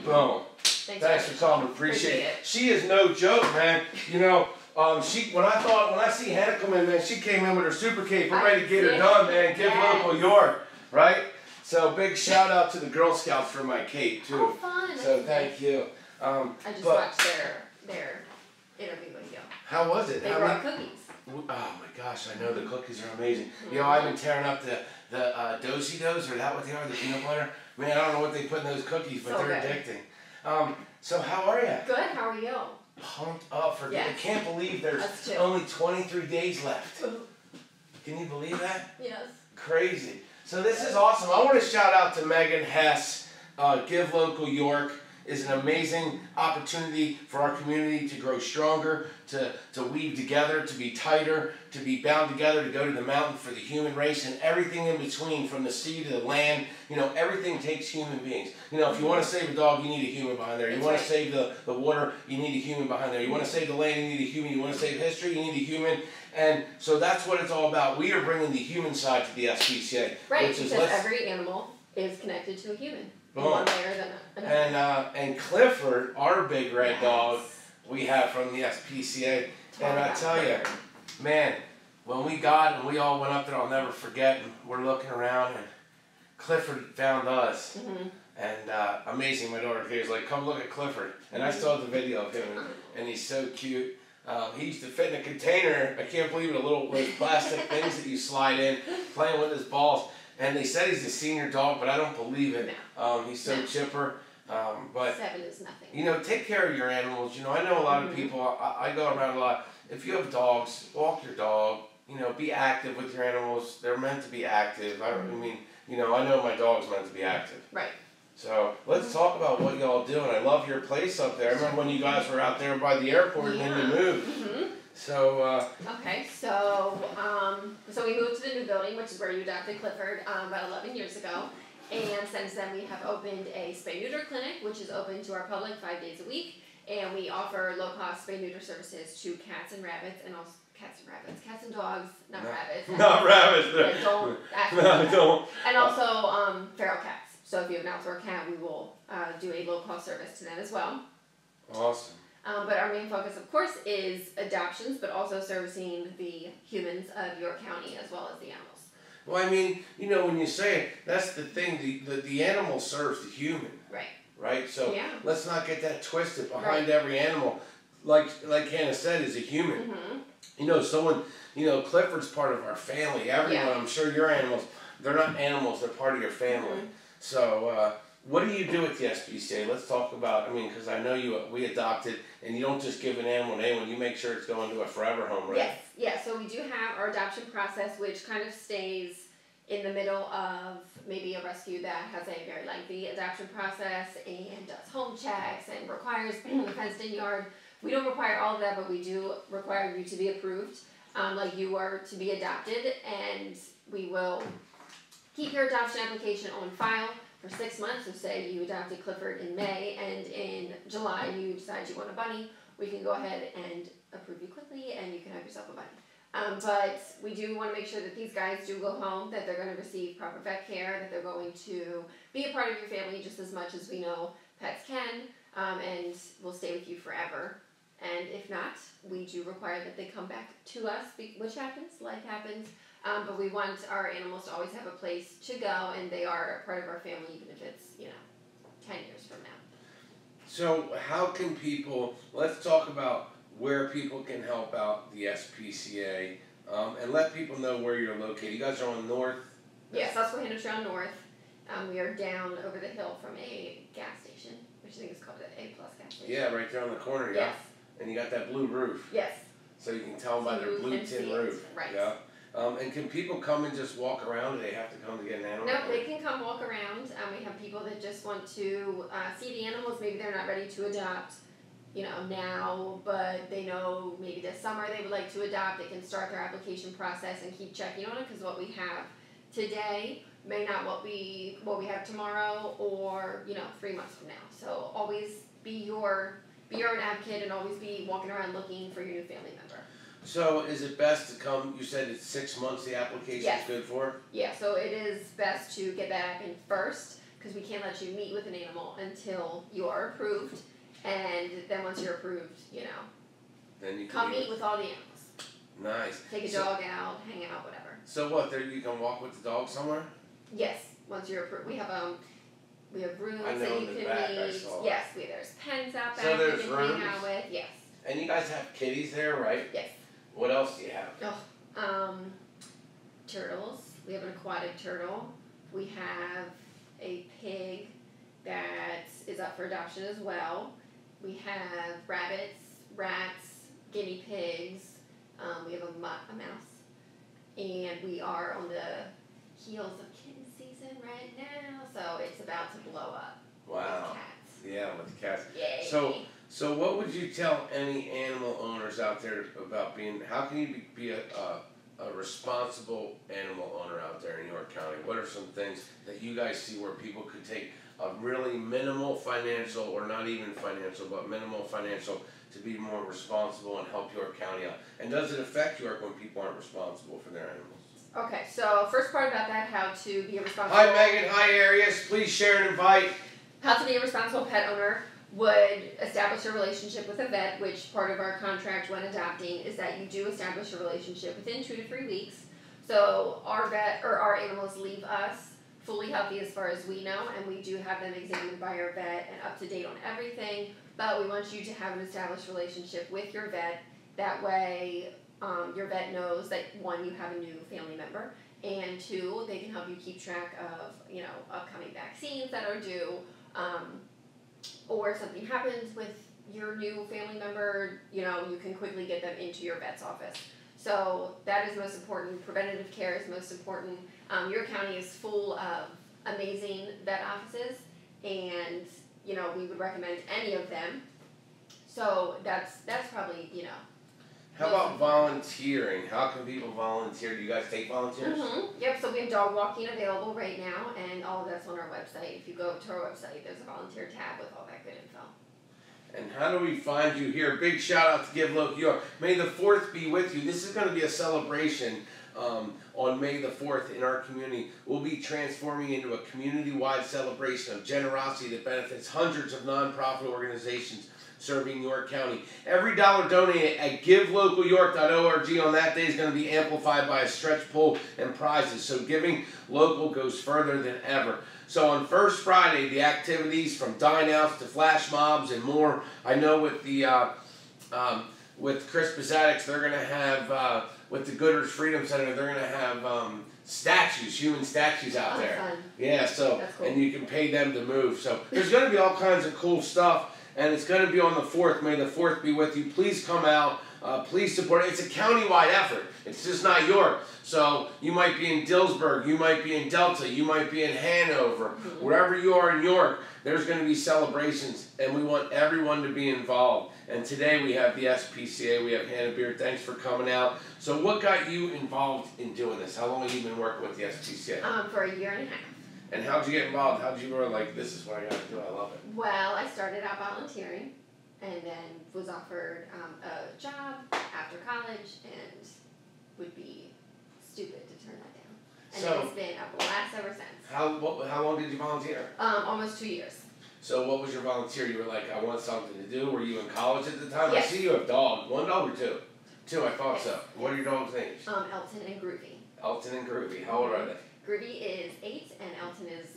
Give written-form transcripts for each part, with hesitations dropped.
Boom. Thanks for coming. Appreciate it. She is no joke, man. You know, when I see Hannah come in, man, she came in with her super cape. We're ready to get her done, man. Give local York, right? So big shout out to the Girl Scouts for my cape too. Oh, fun. So thank you. I just watched their interview video. How was it? They brought cookies. Oh my gosh, I know the cookies are amazing. You know, I've been tearing up the Do-si-dos, or that what they are, the peanut butter. Man, I don't know what they put in those cookies, but they're addicting. So how are you? Good. How are you? Pumped up for. I can't believe there's only 23 days left. Can you believe that? Yes. Crazy. So this is awesome. I want to shout out to Megan Hess. Give Local York is an amazing opportunity for our community to grow stronger, to weave together, to be tighter, to be bound together, to go to the mountain for the human race, and everything in between, from the sea to the land. You know, everything takes human beings. You know, if you want to save a dog, you need a human behind there. You want to save the water, you need a human behind there. You want to save the land, you need a human. You want to save history, you need a human. And so that's what it's all about. We are bringing the human side to the SPCA. Right, because every animal is connected to a human. One way or another. And Clifford, our big red dog, we have from the SPCA. And I tell you, man, when we all went up there, I'll never forget, and we're looking around, and Clifford found us. And amazing, my daughter was like, come look at Clifford. And I still have the video of him, and he's so cute. He used to fit in a container, I can't believe it, those plastic things that you slide in, playing with his balls. And they said he's a senior dog, but I don't believe it. No. He's so chipper. But 7 is nothing. You know, take care of your animals. You know, I know a lot of people, I go around a lot. If you have dogs, walk your dog. You know, be active with your animals. They're meant to be active. I mean, you know, I know my dog's meant to be active. Right. So let's talk about what y'all do. And I love your place up there. I remember when you guys were out there by the airport and then you moved. So okay, so we moved to the new building, which is where you adopted Clifford about 11 years ago, and since then we have opened a spay-neuter clinic, which is open to our public 5 days a week, and we offer low-cost spay-neuter services to cats and rabbits, and also cats and dogs, not rabbits. Not rabbits. Yeah, don't ask me about that. And also feral cats. So if you have an outdoor cat, we will do a low-cost service to them as well. Awesome. But our main focus, of course, is adoptions, but also servicing the humans of York County as well as the animals. Well, I mean, you know, when you say it, that's the thing. The animal serves the human. Right. Right? So let's not get that twisted. Behind every animal, like Hannah said, is a human. You know, Clifford's part of our family. Everyone, I'm sure your animals, they're not animals, they're part of your family. So, what do you do with the SPCA? Let's talk about, I mean, because I know we adopted, and you don't just give an animal to anyone, you make sure it's going to a forever home, right? Yes, yeah, so we do have our adoption process, which kind of stays in the middle of maybe a rescue that has a very lengthy adoption process and does home checks and requires a fenced-in yard. We don't require all of that, but we do require you to be approved, like you are to be adopted, and we will keep your adoption application on file for 6 months. So say you adopted Clifford in May and in July you decide you want a bunny, we can go ahead and approve you quickly and you can have yourself a bunny. But we do want to make sure that these guys do go home, that they're going to receive proper vet care, that they're going to be a part of your family just as much as we know pets can, and will stay with you forever. And if not, we do require that they come back to us, which happens, life happens. But we want our animals to always have a place to go, and they are a part of our family, even if it's, 10 years from now. So how can people, let's talk about where people can help out the SPCA, and let people know where you're located. You guys are on North? Yes, Susquehanna Trail North. We are down over the hill from a gas station, which I think is called an A+ gas station. Yeah, right there on the corner, Yes. And you got that blue roof. Yes. So you can tell by their blue tin roof. Right. Yeah. And can people come and just walk around? Do they have to come to get an animal? No, they can come walk around. We have people that just want to see the animals. Maybe they're not ready to adopt, now, but they know maybe this summer they would like to adopt. They can start their application process and keep checking on it, because what we have today may not what we have tomorrow or 3 months from now. So always be your own advocate and always be walking around looking for your new family member. So is it best to come, you said it's 6 months the application is good for? Yeah, so it is best to get that in first, because we can't let you meet with an animal until you are approved. And then once you're approved, then you can come meet with all the animals. Nice. Take a dog out, hang out, whatever. So what? There you can walk with the dog somewhere? Yes, once you're approved. We have rooms I know that in you the can back I meet. saw. Yes, there's pens out back So there's you can rooms? hang out with. Yes. And you guys have kitties there, right? Yes. What else do you have? Turtles. We have an aquatic turtle. We have a pig that is up for adoption as well. We have rabbits, rats, guinea pigs. We have a mouse. And we are on the heels of kitten season right now, so it's about to blow up. Wow. With cats. Yeah, with the cats. Yay. So what would you tell any animal owners out there about how can you be a responsible animal owner out there in York County? What are some things that you guys see where people could take a really minimal financial, or not even financial, but minimal financial, to be more responsible and help York County out? And does it affect York when people aren't responsible for their animals? Okay, so first part about that, how to be a responsible... Hi Megan, hi Arius, please share and invite. How to be a responsible pet owner would establish a relationship with a vet, which part of our contract when adopting is that you do establish a relationship within 2 to 3 weeks. So our vet or our animals leave us fully healthy as far as we know, and we do have them examined by our vet and up to date on everything. But we want you to have an established relationship with your vet. That way, your vet knows that 1, you have a new family member, and 2, they can help you keep track of upcoming vaccines that are due. Or if something happens with your new family member, you can quickly get them into your vet's office. So that is most important. Preventative care is most important. Your county is full of amazing vet offices, and we would recommend any of them. So that's probably How about volunteering? How can people volunteer? Do you guys take volunteers? Mm-hmm. Yep, so we have dog walking available right now, and all of that's on our website. If you go to our website, there's a volunteer tab with all that good info. And how do we find you here? Big shout out to Give Local York. May the 4th be with you. This is going to be a celebration on May the 4th in our community. We'll be transforming into a community-wide celebration of generosity that benefits hundreds of nonprofit organizations serving York County. Every dollar donated at givelocalyork.org on that day is going to be amplified by a stretch pull and prizes. So giving local goes further than ever. So on First Friday, the activities from dine outs to flash mobs and more. I know with the with Chris Bazatics, they're going to have with the Gooders Freedom Center, they're going to have statues, human statues out there. Fun. Yeah, so That's cool. And you can pay them to move. So there's going to be all kinds of cool stuff. And it's going to be on the 4th. May the 4th be with you. Please come out. Please support it. It's a county-wide effort. It's just not York. So you might be in Dillsburg. You might be in Delta. You might be in Hanover. Mm-hmm. Wherever you are in York, there's going to be celebrations. And we want everyone to be involved. And today we have the SPCA. We have Hannah Beard. Thanks for coming out. So what got you involved in doing this? How long have you been working with the SPCA? For 1.5 years. And how'd you get involved? How'd you go like, this is what I got to do. I love it. Well, I started out volunteering, and then was offered a job after college, and would be stupid to turn that down. And So, it's been a blast ever since. How long did you volunteer? Almost 2 years. So what was your volunteer? You were like, I want something to do. Were you in college at the time? Yes. I see you have dogs. 1 dog or 2? 2, I thought Yes. so. What are your dogs' names? Elton and Groovy. Elton and Groovy. How old are they? Groovy is 8, and Elton is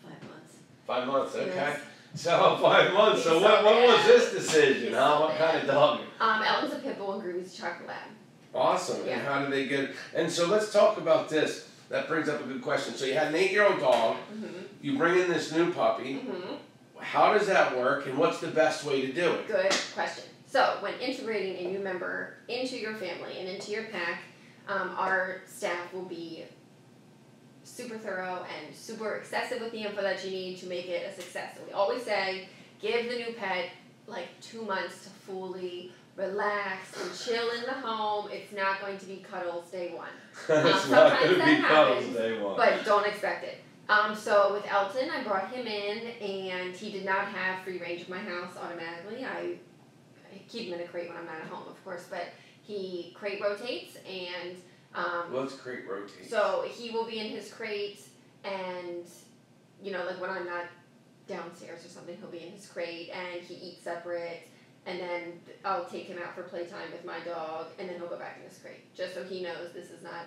5 months. 5 months, okay. Yes. So 5 months. He's So so what was bad. this decision? He's Huh? so What kind of dog? Elton's a pit bull, and Groovy's a chocolate lab. Awesome. Yeah. And how did they get? And so let's talk about this. That brings up a good question. So you had an 8-year-old dog. Mm-hmm. You bring in this new puppy. Mm-hmm. How does that work, and what's the best way to do it? Good question. So, when integrating a new member into your family and into your pack, our staff will be super thorough and super excessive with the info that you need to make it a success. So we always say, give the new pet like 2 months to fully relax and chill in the home. It's not going to be cuddles day 1. It's not sometimes going to that be cuddles happens, day 1. But don't expect it. So with Elton, I brought him in, and he did not have free range of my house automatically. I keep him in a crate when I'm not at home, of course, but he crate rotates, and Let's crate rotate. so he will be in his crate, and you know, like when I'm not downstairs or something, he'll be in his crate and he eats separate. And then I'll take him out for playtime with my dog, and then he'll go back in his crate, just so he knows this is not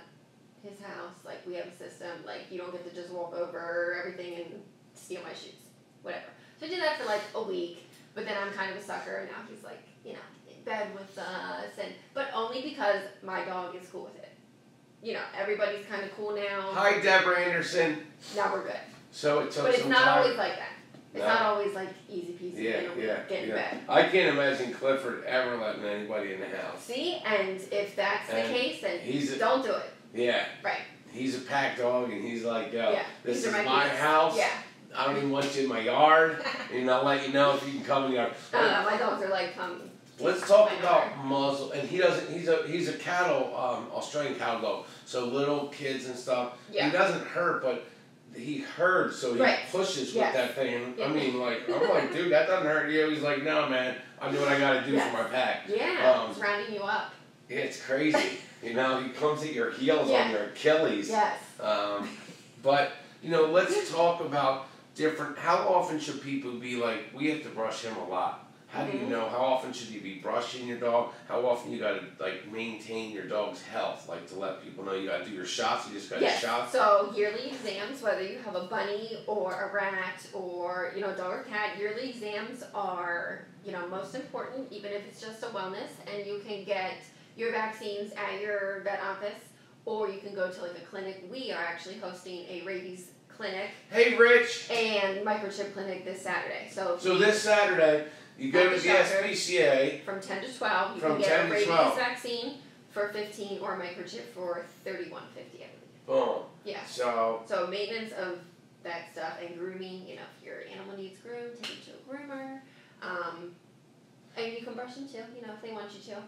his house. Like, we have a system. Like, you don't get to just walk over everything and steal my shoes, whatever. So I did that for like a week, but then I'm kind of a sucker, and now he's like, you know, in bed with us, but only because my dog is cool with it. You know, everybody's kind of cool now. Hi, Deborah Anderson. Now we're good. So it took some time. But it's not always like that. It's No. not always like easy peasy, get in bed. I can't imagine Clifford ever letting anybody in the house. See, and if that's the case, then don't do it. Yeah. Right. He's a pack dog, and he's like, yo, this is my kids. house. Yeah. I don't even want you in my yard, and I'll let you know if you can come in the yard. My dogs are like, come. Let's talk about muzzle, and he doesn't. He's a cattle, Australian cattle dog. So little kids and stuff. Yeah. He doesn't hurt, but he herds, so he pushes with that thing. I mean, like, I'm like, dude, that doesn't hurt you. He's like, no, man, I do what I got to do for my pack. Yeah, it's rounding you up. Yeah, it's crazy. You know, he comes at your heels on your Achilles. Yes. But you know, let's talk about different. How often should people be like, we have to brush him a lot? How do you know? How often should you be brushing your dog? How often you gotta like maintain your dog's health? Like to let people know you gotta do your shots. You just got shots. So yearly exams, whether you have a bunny or a rat or a dog or cat, yearly exams are most important. Even if it's just a wellness, and you can get your vaccines at your vet office, or you can go to like a clinic. We are actually hosting a rabies clinic. Hey, Rich. And microchip clinic this Saturday. So this Saturday. You go to the SPCA. From 10 to 12. You can get a rabies vaccine for $15 or a microchip for $31.50, I believe. Boom. Yeah. So maintenance of that stuff and grooming. If your animal needs groomed, take it to a groomer. And you can brush them too. If they want you to.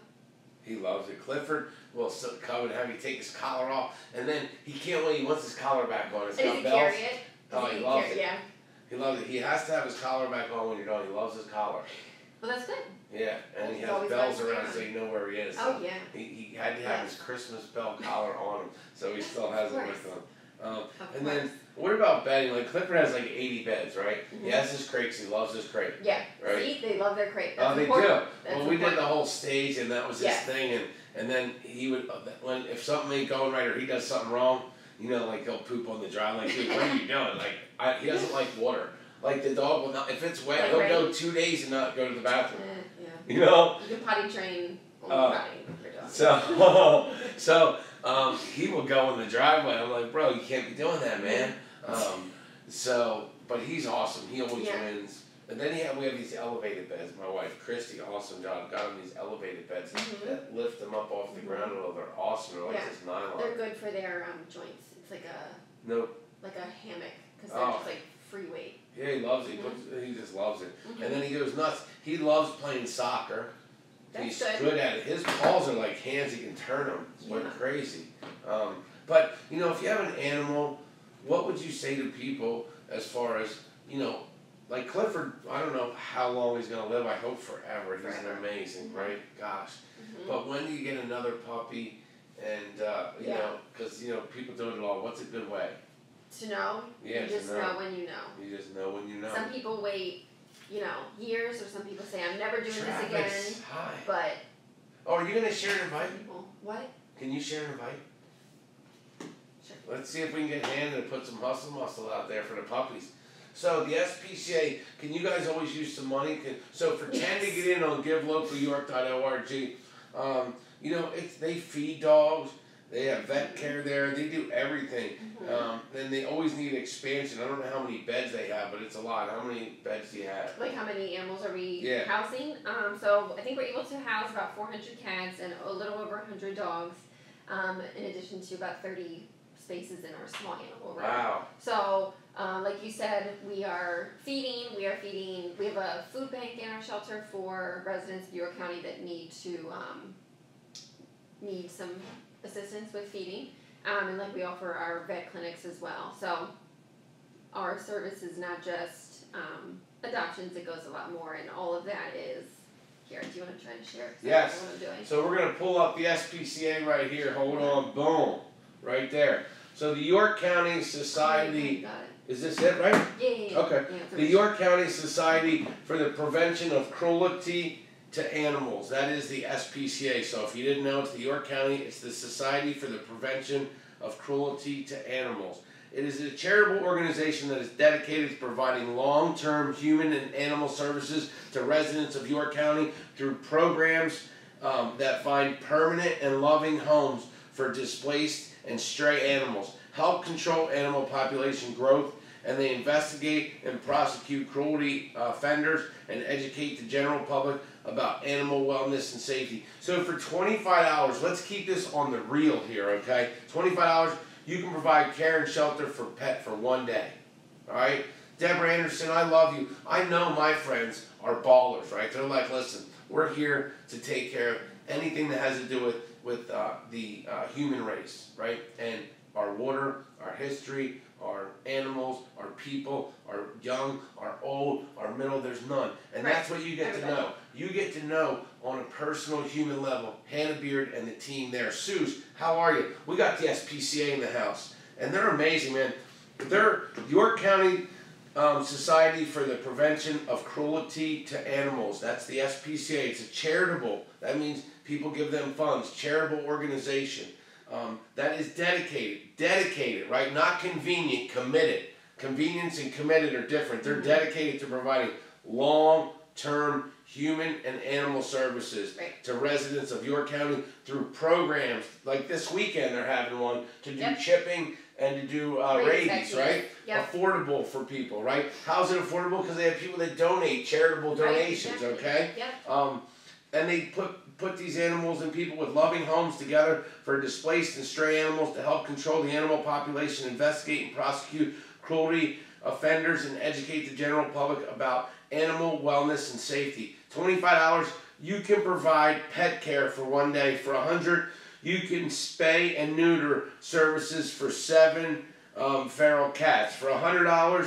He loves it. Clifford will come and have you take his collar off, and then he can't wait. He wants his collar back on. It's got bells. Carry it? Oh, he loves it. Yeah. He loves it. He has to have his collar back on when you're done. He loves his collar. Well, that's good. Yeah, and he has bells around so you know where he is. Oh, yeah. He had to have his Christmas bell collar on him, so he still has it with him. And then, what about bedding? Like, Clifford has like 80 beds, right? Mm-hmm. He has his crate, he loves his crate. Yeah. Right? See, they love their crate. That's important. They do. Well, we did the whole stage, and that was his thing, and then he would, if something ain't going right or he does something wrong, like he'll poop on the dry. Like, dude, what are you doing? Like, he doesn't like water. Like the dog will not, if it's wet, he'll go 2 days and not go to the bathroom. Yeah. You can potty train potty with your dog. So he will go in the driveway. I'm like, bro, you can't be doing that, man. But he's awesome. He always wins. And then we have these elevated beds. My wife, Christy, awesome job, got him these elevated beds that lift them up off the ground. Well, they're awesome. They're like this nylon. They're good for their joints. It's like a hammock because they're just like free weight. Yeah, he loves it. He just loves it. And then he goes nuts. He loves playing soccer. He's good at it. His paws are like hands. He can turn them. It's crazy. But, if you have an animal, what would you say to people as far as, like Clifford, I don't know how long he's going to live. I hope forever. He's amazing, right? Gosh. But when do you get another puppy? And, because, people do it all. What's a good way? To know? Yeah, you just know when you know. You just know when you know. Some people wait, years, or some people say, I'm never doing this again. Hi. But. Oh, are you going to share an invite? What? Can you share an invite? Sure. Let's see if we can get Hannah to put some muscle out there for the puppies. So the SPCA, can you guys always use some money? So for 10 to get in on givelocalyork.org, they feed dogs. They have vet care there. They do everything. Then they always need expansion. I don't know how many beds they have, but it's a lot. How many beds do you have? Like how many animals are we housing? So I think we're able to house about 400 cats and a little over 100 dogs, in addition to about 30 spaces in our small animal room. Wow. So, like you said, we are feeding. We have a food bank in our shelter for residents of York County that need some assistance with feeding, and we offer our vet clinics as well. So our service is not just adoptions; it goes a lot more, and all of that is here. Do you want to try to share? Yes. What I'm doing? So we're gonna pull up the SPCA right here. Hold on, boom, right there. So the York County Society Is this it, right? Yeah. Okay. Yeah, The York County Society for the Prevention of Cruelty to Animals. That is the SPCA. So if you didn't know, it's the York County. It's the Society for the Prevention of Cruelty to Animals. It is a charitable organization that is dedicated to providing long-term human and animal services to residents of York County through programs that find permanent and loving homes for displaced and stray animals, help control animal population growth, and they investigate and prosecute cruelty offenders and educate the general public about animal wellness and safety. So for $25, let's keep this on the real here, okay? $25, you can provide care and shelter for pet for 1 day, all right? Deborah Anderson, I love you. I know my friends are ballers, right? They're like, listen, we're here to take care of anything that has to do with the human race, right? And our water, our history, our animals, our people, our young, our old, our middle, there's none. And that's what you get to know. You get to know on a personal human level, Hannah Beard and the team there. Suze, how are you? We got the SPCA in the house. And they're amazing, man. They're York County Society for the Prevention of Cruelty to Animals. That's the SPCA. It's a charitable, that means people give them funds, charitable organization. That is dedicated, right? Not convenient, committed. Convenience and committed are different. They're dedicated to providing long-term human and animal services to residents of York County through programs. Like this weekend they're having one to do chipping and to do rabies, right? Affordable for people, right? How's it affordable? Because they have people that donate, charitable donations, okay? And they put these animals and people with loving homes together for displaced and stray animals to help control the animal population, investigate and prosecute cruelty offenders, and educate the general public about animal wellness and safety. $25, you can provide pet care for 1 day. For $100, you can spay and neuter services for 7 feral cats. For $100,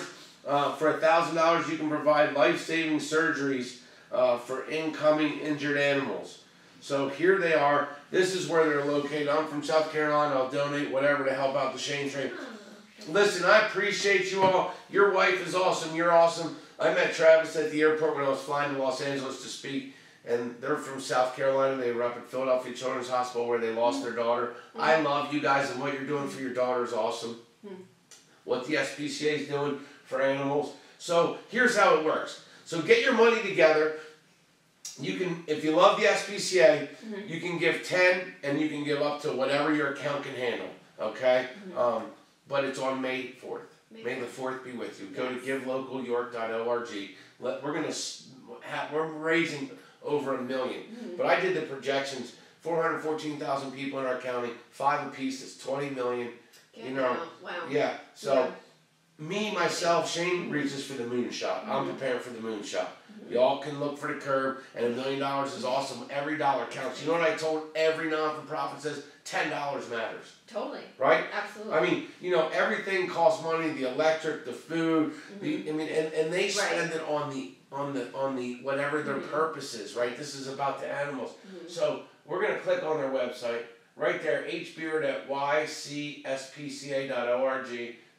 for $1,000, you can provide life-saving surgeries for incoming injured animals. So here they are. This is where they're located. I'm from South Carolina. I'll donate whatever to help out the Shane Train. Listen, I appreciate you all. Your wife is awesome. You're awesome. I met Travis at the airport when I was flying to Los Angeles to speak, and they're from South Carolina. They were up at Philadelphia Children's Hospital where they lost their daughter. I love you guys, and what you're doing for your daughter is awesome. What the SPCA is doing for animals. So here's how it works. So get your money together. You can, if you love the SPCA, you can give 10 and you can give up to whatever your account can handle, okay? But it's on May 4th. May the 4th be with you. Go to givelocalyork.org. We're raising over $1 million. But I did the projections, 414,000 people in our county, 5 apiece, it's 20 million. You know, yeah, so me, myself, Shane reaches for the moonshot. I'm preparing for the moonshot. Y'all can look for the curb, and $1 million is awesome. Every dollar counts. You know what I told every non-for-profit says? $10 matters. Totally. Right? Absolutely. I mean, you know, everything costs money, the electric, the food, and they spend it on the whatever their purpose is, right? This is about the animals. So we're gonna click on their website. Right there, hbeard at ycspca.org.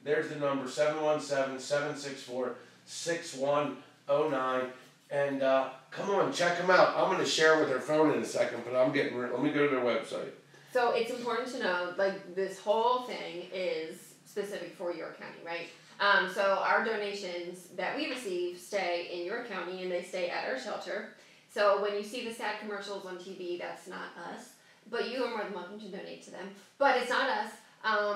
There's the number, 717-764-6109. And come on, check them out. I'm going to share with their phone in a second, but let me go to their website. So it's important to know, like, this whole thing is specific for York County, right? So our donations that we receive stay in York County, and they stay at our shelter. So when you see the sad commercials on TV, that's not us. But you are more than welcome to donate to them. But it's not us.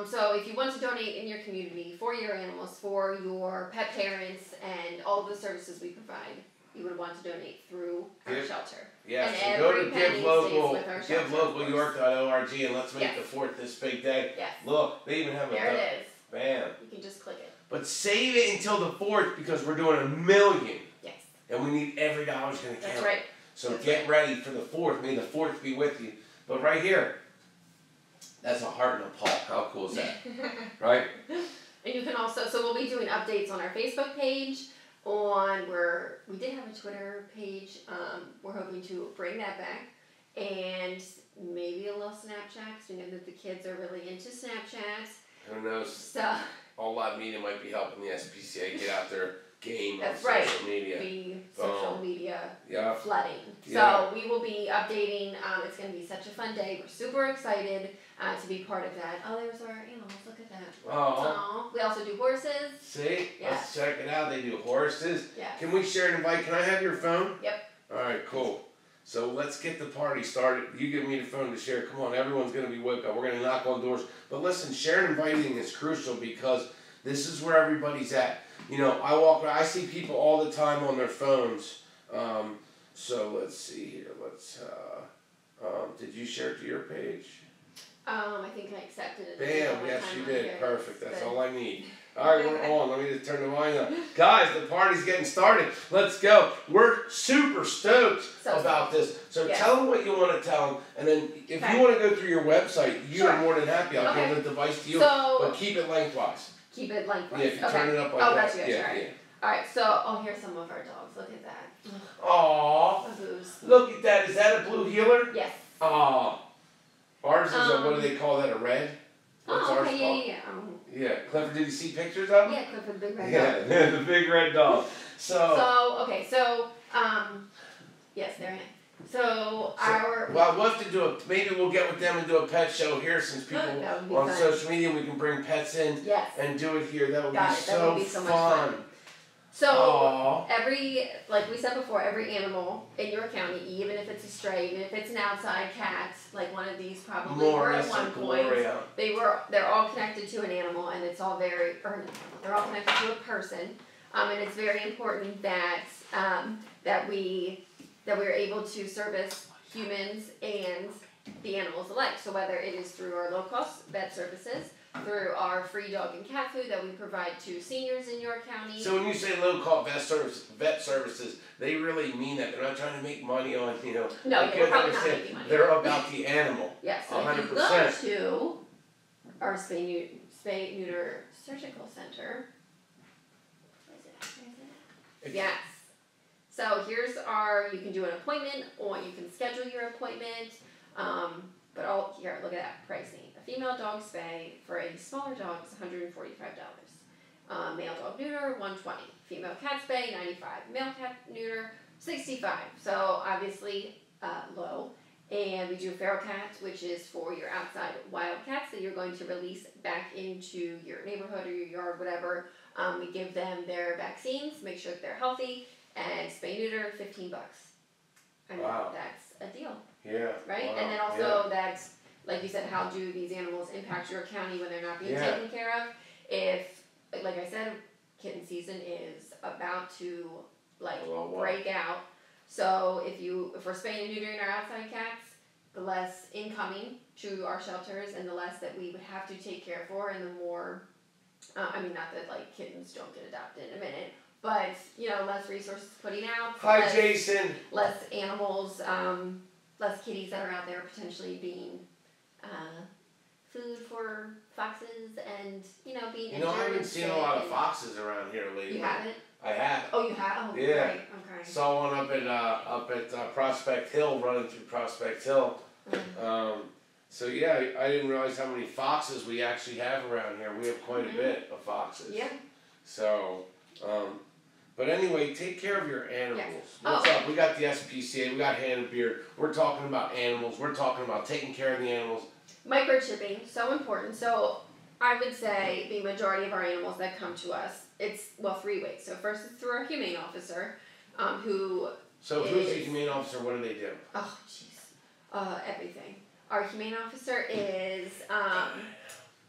So if you want to donate in your community for your animals, for your pet parents, and all of the services we provide, you would want to donate through our shelter. Yeah, and so go to givelocalyork.org and let's make the 4th this big day. Look, they even have there it is. Bam. You can just click it. But save it until the 4th because we're doing $1 million. Yes. And we need every dollar's going to count. That's right. So get ready for the 4th. May the 4th be with you. But right here, that's a heart and a paw. How cool is that? Right? And you can also, so we'll be doing updates on our Facebook page, we did have a Twitter page. We're hoping to bring that back. And maybe a little Snapchat, because we know that the kids are really into Snapchat. Who knows? So All Live Media might be helping the SPCA get out their game on That's right. social media. The social media Yeah. flooding. Yeah. So we will be updating. It's going to be such a fun day. We're super excited to be part of that. Oh, there's our animals. Look at that. Oh. We also do horses. See? Yeah. Let's check it out. They do horses. Yeah. Can we share an invite? Can I have your phone? Yep. All right, cool. So let's get the party started. You give me the phone to share. Come on, everyone's going to be woke up. We're going to knock on doors. But listen, sharing and inviting is crucial because this is where everybody's at. You know, I walk around, I see people all the time on their phones. So let's see here. Did you share it to your page? I think I accepted it. Bam, yes you did. Here. Perfect, that's all I need. Alright, we're on. Let me just turn the volume up. Guys, the party's getting started. Let's go. We're super stoked about this. So tell them what you want to tell them, and then if you want to go through your website, you're more than happy. I'll give the device to you, but keep it lengthwise. Keep it lengthwise. Yeah, if you turn it up like that. Gotcha, right. Alright, so, here's some of our dogs. Look at that. Aww. Baboos. Look at that. Is that a blue heeler? Yes. Aww. Ours is a, what do they call that, a red? What's ours called? Yeah. Yeah, Clifford, did you see pictures of him? Yeah, Clifford, the big red dog. Yeah, the big red dog. Yes, they're in. Our... Well, we'll have to do maybe we'll get with them and do a pet show here since people on social media, we can bring pets in and do it here. That would be so much fun. So, aww. like we said before, every animal in your county, even if it's a stray, even if it's an outside cat, like one of these probably were at one point, they're all connected to an animal, and it's all they're all connected to a person, and it's very important that that we're able to service humans and the animals alike. So whether it is through our low-cost vet services, through our free dog and cat food that we provide to seniors in York County. So when you say low-cost vet services, they really mean that. They're not trying to make money on, No, they're probably not making money. They're about the animal. Yes, so 100%. if you go to our spay neuter surgical center, yes. So here's you can do an appointment, or you can schedule your appointment. Here, look at that pricing. A female dog spay for a smaller dog is $145. Male dog neuter, $120. Female cat spay, $95. Male cat neuter, $65. So obviously low. And we do feral cats, which is for your outside wild cats that you're going to release back into your neighborhood or your yard, whatever. We give them their vaccines, make sure that they're healthy, and spay neuter, $15. I mean, that's a deal. Yeah. Right? Wow. And then also that's, like you said, how do these animals impact your county when they're not being taken care of? If, like I said, kitten season is about to break out. So if we're spaying and neutering our outside cats, the less incoming to our shelters and the less that we would have to take care for, and the more, not that kittens don't get adopted in a minute, but less resources putting out. Hi, Jason. Less animals, less kitties that are out there potentially being food for foxes and being injured. I haven't seen a lot of foxes around here lately. You haven't? I have. Oh, you have? Oh, yeah. Great. Okay. Saw one up at Prospect Hill, running through Prospect Hill. So yeah, I didn't realize how many foxes we actually have around here. We have quite a bit of foxes. Yeah. So, but anyway, take care of your animals. Yes. What's up? We got the SPCA, we got Hannah Beard. We're talking about animals. We're talking about taking care of the animals. Microchipping, so important. So I would say the majority of our animals that come to us, it's, 3 ways. So first it's through our humane officer, who who's the humane officer? What do they do? Oh, jeez. Everything. Our humane officer is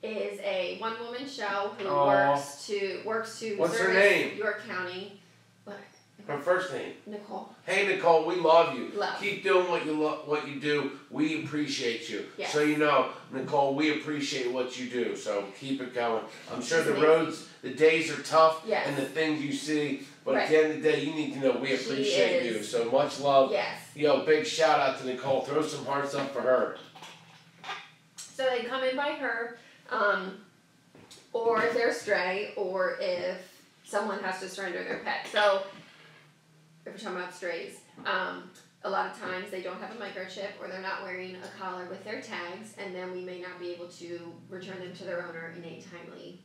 a one-woman show who works to What's her service name? York County. What? Her first name. Nicole. Hey Nicole, we love you. Love. Keep doing what you do. We appreciate you. Yes. So Nicole, we appreciate what you do. So keep it going. I'm sure She's amazing. The days are tough, yes. and the things you see. But at the end of the day, you need to know we appreciate you. So much love. Yes. Big shout out to Nicole. Throw some hearts up for her. So they come in by her, or if they're stray, or if someone has to surrender their pet. So if we're talking about strays, a lot of times they don't have a microchip, or they're not wearing a collar with their tags, and then we may not be able to return them to their owner in a timely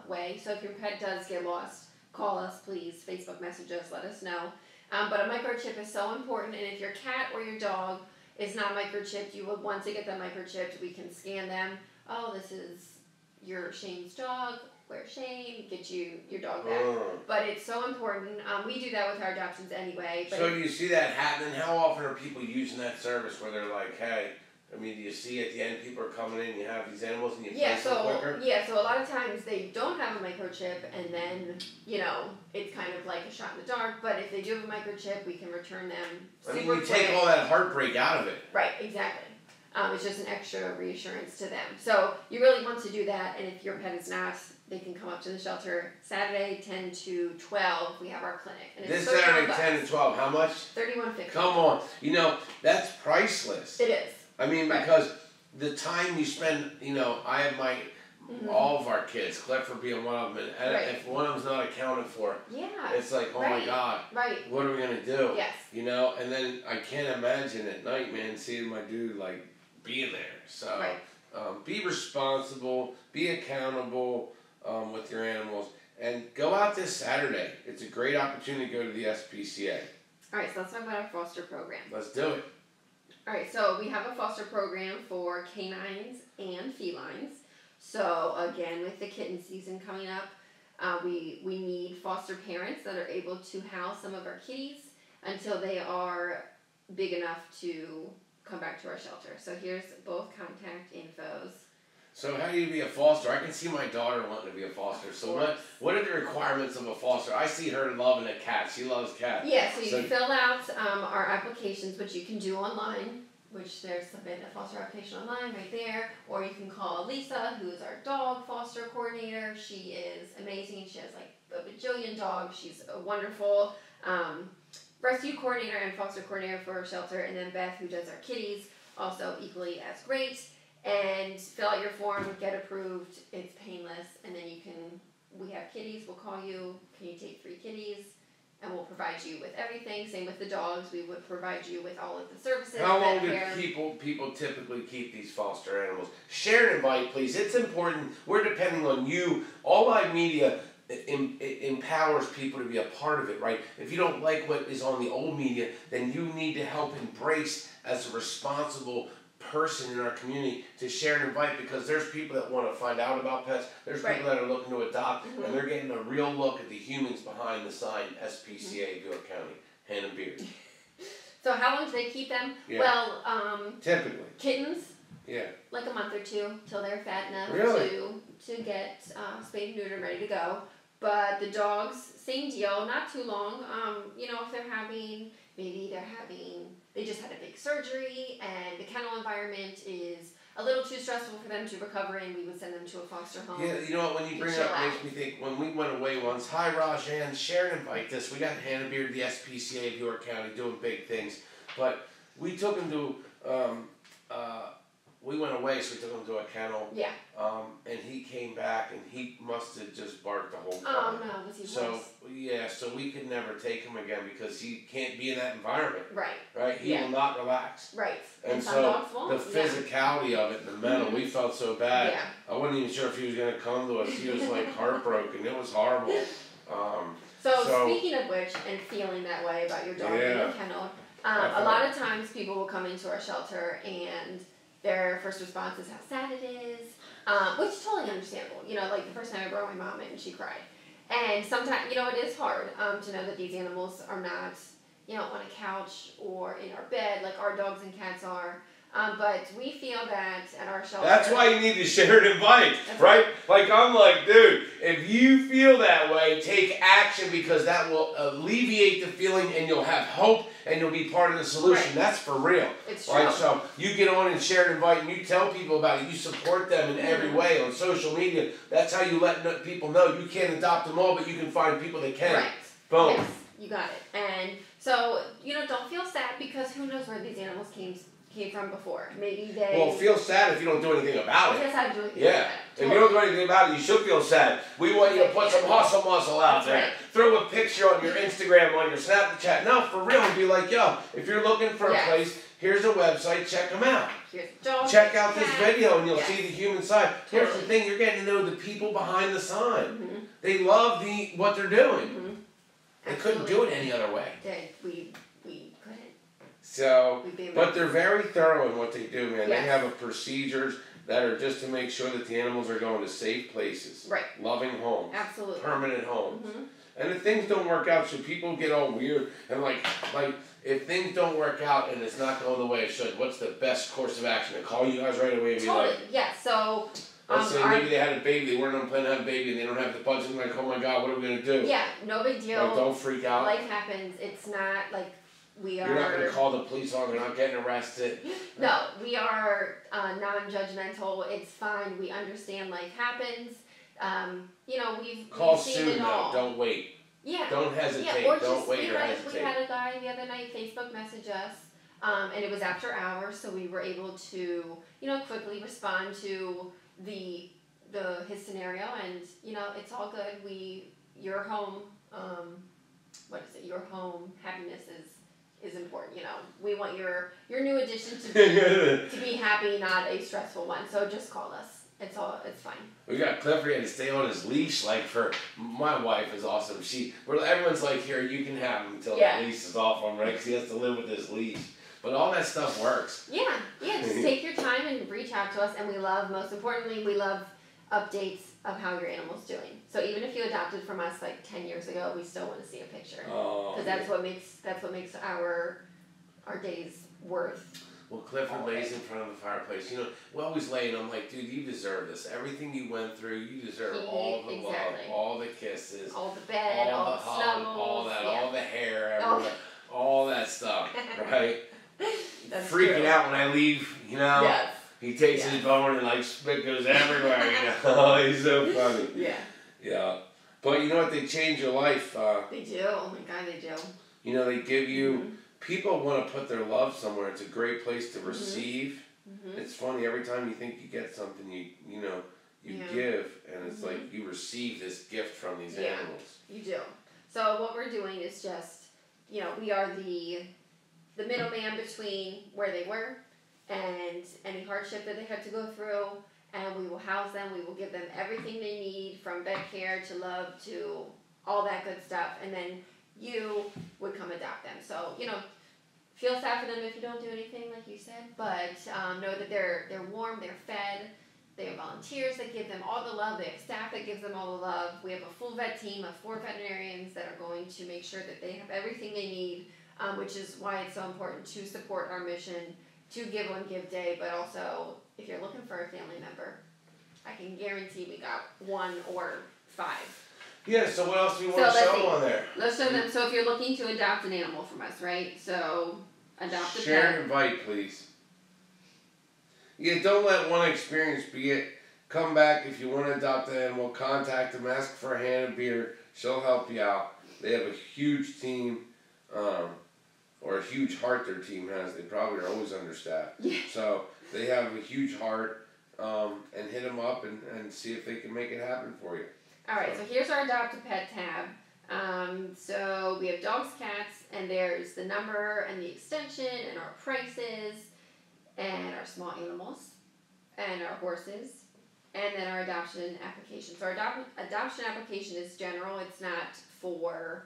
way. So if your pet does get lost, call us, please. Facebook message us, let us know. But a microchip is so important, and if your cat or your dog is not microchipped, you would want to get them microchipped. We can scan them. Oh, this is your Shane's dog. Where's Shane? Get you your dog back. But it's so important. We do that with our adoptions anyway. But so do you see that happening? How often are people using that service where they're like, hey, I mean, do you see at the end people are coming in, you have these animals and you place them quicker? Yeah, so a lot of times they don't have a microchip, and then, you know, it's kind of like a shot in the dark, but if they do have a microchip, we can return them super quick. I mean, you take all that heartbreak out of it. Right, exactly. It's just an extra reassurance to them. So you really want to do that, and if your pet is not, they can come up to the shelter Saturday 10 to 12. We have our clinic. And it's this Saturday 10 to 12, how much? $31.50. Come on. You know, that's priceless. It is. I mean, because the time you spend, you know, I have my, all of our kids, Clifford being one of them, and if one of them's not accounted for, it's like, oh my God, what are we going to do? Yes. You know, and then I can't imagine at night, man, seeing my dude, like, being there. So, be responsible, be accountable with your animals, and go out this Saturday. It's a great opportunity to go to the SPCA. All right, so let's talk about our foster program. Let's do it. All right, so we have a foster program for canines and felines. So again, with the kitten season coming up, we need foster parents that are able to house some of our kitties until they are big enough to come back to our shelter. So here's both contact infos. So how do you be a foster? I can see my daughter wanting to be a foster. So what are the requirements of a foster? I see her loving a cat. She loves cats. Yeah, so you fill out our applications, which you can do online, which there's submit a foster application online right there, or you can call Lisa, who is our dog foster coordinator. She is amazing. She has like a bajillion dogs. She's a wonderful rescue coordinator and foster coordinator for our shelter. And then Beth, who does our kitties, also equally as great. And fill out your form, get approved, it's painless, and then we have kitties, we'll call you, can you take 3 kitties, and we'll provide you with everything. Same with the dogs, we would provide you with all of the services. How long do people typically keep these foster animals? Share and invite, please. It's important. We're depending on you. All Live Media empowers people to be a part of it, right? If you don't like what is on the old media, then you need to help embrace as a responsible person in our community to share and invite, because there's people that want to find out about pets, there's people that are looking to adopt, and they're getting a real look at the humans behind the sign SPCA York County, Hannah Beard. So how long do they keep them? Well, typically kittens, like a month or 2 till they're fat enough to get spayed and neutered and ready to go. But the dogs, same deal, not too long. You know, if they just had a big surgery and the kennel environment is a little too stressful for them to recover in, we would send them to a foster home. Yeah, you know what, when you bring it up, it makes me think, when we went away once, hi Rajan, share and invite this. We got Hannah Beard, the SPCA of York County, doing big things. But we took him to, we went away, so we took him to a kennel. Yeah. And he came back, and he must have just barked the whole time. Oh, no, was he worse? So we could never take him again because he can't be in that environment. Right. Right? He will not relax. Right. And so the physicality of it, the mental, we felt so bad. Yeah. I wasn't even sure if he was going to come to us. He was like heartbroken. It was horrible. So speaking of which, and feeling that way about your dog in the kennel, a lot of times people will come into our shelter and their first response is how sad it is, which is totally understandable. You know, like the first time I brought my mom in, she cried. And sometimes, you know, it is hard to know that these animals are not, you know, on a couch or in our bed like our dogs and cats are. But we feel that at our shelter... That's why you need to share and invite, right? Like, I'm like, dude, if you feel that way, take action, because that will alleviate the feeling and you'll have hope and you'll be part of the solution. Right. That's for real. It's true. Right? So you get on and share and invite and you tell people about it. You support them in every way on social media. That's how you let people know you can't adopt them all, but you can find people that can. Right. Boom. Yes, you got it. And so, you know, don't feel sad, because who knows where these animals came came from before. Maybe they... Well, feel sad if you don't do anything about it. Yes, I do. Yeah. If you don't do anything about it, you should feel sad. We want you to put some hustle muscle out there. Right. Throw a picture on your Instagram, on your Snapchat. No, for real. Be like, yo, if you're looking for a place, here's a website. Check them out. Check out this video and you'll see the human side. Here's the thing. You're getting to know the people behind the sign. They love what they're doing. They couldn't do it any other way. We couldn't. So, but they're very thorough in what they do, man. They have a procedures that are just to make sure that the animals are going to safe places. Right. Loving homes. Absolutely. Permanent homes. And if things don't work out, so people get all weird and like if things don't work out and it's not going the way it should, what's the best course of action? To call you guys right away and be like, so let's say maybe they had a baby, they weren't planning to have a baby and they don't have the budget, like, oh my God, what are we gonna do? Yeah, no big deal. Like, don't freak out. Life happens. It's not like we are... You're not gonna call the police on, they're not getting arrested. No, we are non-judgmental. It's fine. We understand life happens. You know, we've seen soon it all. though, don't wait. Yeah. Don't hesitate. Or don't wait or hesitate. We had a guy the other night Facebook message us, and it was after hours, so we were able to, you know, quickly respond to his scenario, and you know, it's all good. Your home, your home happiness is important. You know, we want your new addition to be happy, not a stressful one. So just call us. It's fine. We got Clifford had to stay on his leash. Like my wife is awesome. Everyone's like, here, you can have him until the leash is off on, right? Because he has to live with this leash. But all that stuff works. Yeah. Just take your time and reach out to us. And most importantly, we love updates of how your animal's doing. So even if you adopted from us like 10 years ago, we still want to see a picture. Because that's what makes our days worth. Well, Clifford lays in front of the fireplace. You know, we always lay and I'm like, dude, you deserve this. Everything you went through, you deserve all the love, all the kisses, all the bed, all the hug, all that, all the hair, everywhere, all that stuff, right? That's freaking true. out when I leave, you know? Yes. He takes his bone and like spit goes everywhere, you know? Oh, he's so funny. Yeah. Yeah. But you know what? They change your life. They do. Oh my God, they do. You know, they give you... People want to put their love somewhere. It's a great place to receive. It's funny, every time you think you get something, you give, and it's like you receive this gift from these animals. You do. So what we're doing is just, you know, we are the middleman between where they were and any hardship that they had to go through, and we will house them. We will give them everything they need, from vet care to love to all that good stuff, and then you would come adopt them. So, you know, feel sad for them if you don't do anything, like you said, but know that they're warm, they're fed, they have volunteers that give them all the love, they have staff that gives them all the love. We have a full vet team of 4 veterinarians that are going to make sure that they have everything they need, which is why it's so important to support our mission to Give One Give Day, but also if you're looking for a family member, I can guarantee we got 1 or 5. Yeah, so what else do you want to show on there? Let's show them. So if you're looking to adopt an animal from us, right? So adopt a pet. Share and invite, please. Yeah, don't let one experience be it. Come back if you want to adopt an animal. Contact them. Ask for Hannah Beard. She'll help you out. They have a huge team, or a huge heart their team has. They probably are always understaffed. Yeah. So they have a huge heart, and hit them up and see if they can make it happen for you. Alright, so here's our Adopt a Pet tab. So we have dogs, cats, and there's the number and the extension and our prices and our small animals and our horses and then our adoption application. So our adoption application is general. It's not for,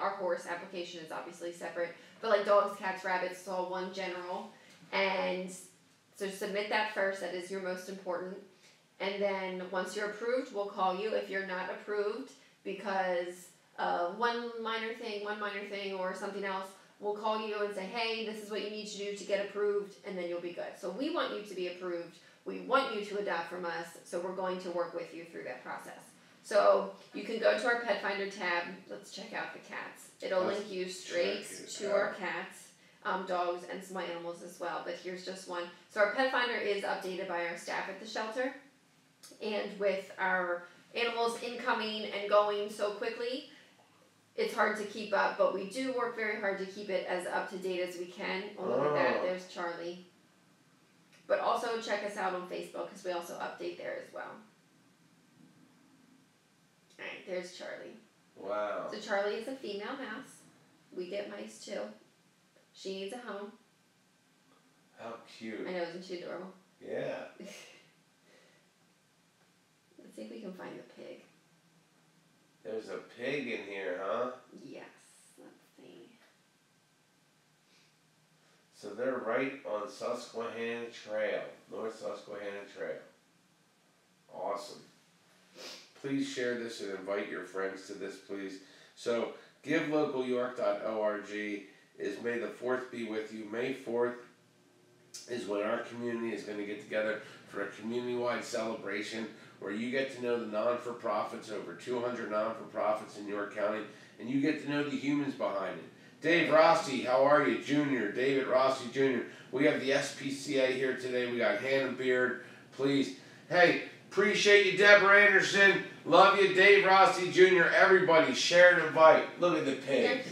our horse application is obviously separate, but like dogs, cats, rabbits, it's all one general. And so submit that first. That is your most important. And then once you're approved, we'll call you. If you're not approved because of one minor thing or something else, we'll call you and say, hey, this is what you need to do to get approved, and then you'll be good. So we want you to be approved. We want you to adopt from us, so we're going to work with you through that process. So you can go to our Pet Finder tab. Let's check out the cats. It'll link you straight to our cats, dogs, and small animals as well. But here's just one. So our Pet Finder is updated by our staff at the shelter. And with our animals incoming and going so quickly, it's hard to keep up, but we do work very hard to keep it as up to date as we can. Oh, look at that. There's Charlie. But also check us out on Facebook because we also update there as well. Alright, there's Charlie. Wow. So Charlie is a female mouse. We get mice too. She needs a home. How cute. I know, isn't she adorable? Yeah. Let's see if we can find the pig. There's a pig in here, huh? Yes. Let's see. So they're right on Susquehanna Trail, North Susquehanna Trail. Awesome. Please share this and invite your friends to this, please. So, givelocalyork.org is May the 4th be with you. May 4th is when our community is going to get together for a community-wide celebration where you get to know the non-for-profits, over 200 non-for-profits in York County, and you get to know the humans behind it. Dave Rossi, how are you? Jr., David Rossi Jr. We have the SPCA here today. We got Hannah Beard. Please. Hey, appreciate you, Deborah Anderson. Love you, Dave Rossi Jr. Everybody, share and invite. Look at the pig.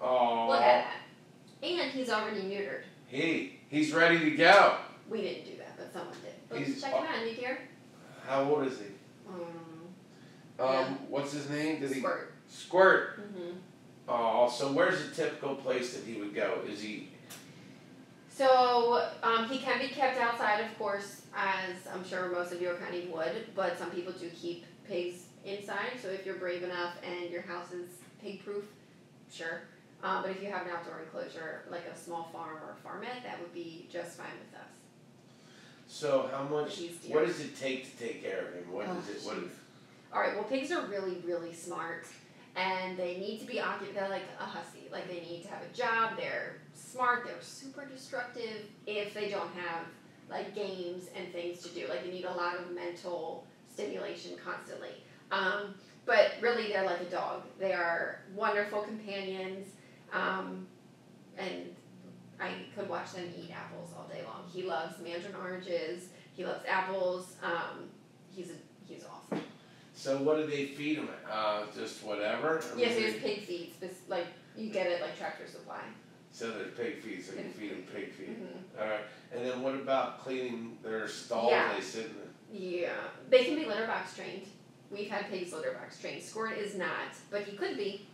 Oh. Look at that. And he's already neutered. He's ready to go. We didn't do that, but someone did. Let's check him out. Need here? How old is he? Yeah. What's his name? Squirt. Squirt. Mm-hmm. Oh, so where's the typical place that he would go? Is he? So he can be kept outside, of course, as I'm sure most of York County would, but some people do keep pigs inside. So if you're brave enough and your house is pig-proof, sure. But if you have an outdoor enclosure, like a small farm or a farmette, that would be just fine with us. So how much? What does it take to take care of him? What is it? What? All right. Well, pigs are really, really smart, and they need to be occupied. They're like a hussy. Like they need to have a job. They're smart. They're super destructive if they don't have like games and things to do. Like they need a lot of mental stimulation constantly. But really, they're like a dog. They are wonderful companions, and I could watch them eat apples all day long. He loves mandarin oranges. He loves apples. He's awesome. So what do they feed him? Just whatever? Yes, there's pig feeds. Like you get it like Tractor Supply. So there's pig feed, so you can feed them pig feed. Mm-hmm. All right. And then what about cleaning their stalls they sit in? Yeah, they can be litter box trained. We've had pigs litter box trained. Squirt is not, but he could be.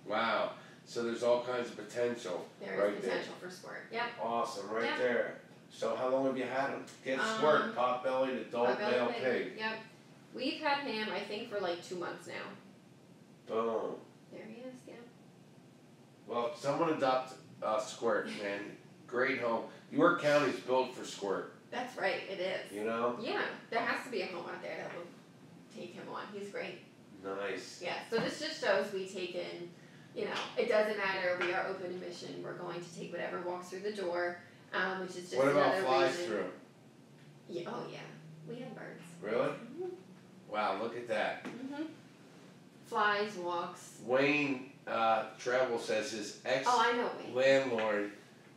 Wow. So there's all kinds of potential. There is potential for Squirt. Yep. Awesome, right there. So how long have you had him? Get Squirt, pot-bellied, adult male pig. Yep. We've had him, I think, for like 2 months now. Boom. There he is, yeah. Well, someone adopt Squirt, man. Great home. York County's built for Squirt. That's right, it is. You know? Yeah, there has to be a home out there that will take him on. He's great. Nice. Yeah, so this just shows we take in, you know, it doesn't matter. We are open to mission. We're going to take whatever walks through the door, which is just what about another flies reason. through? Yeah, oh, yeah. We have birds. Really? Mm-hmm. Wow, look at that. Mm-hmm. Flies, walks. Wayne Travel says his I know Wayne. landlord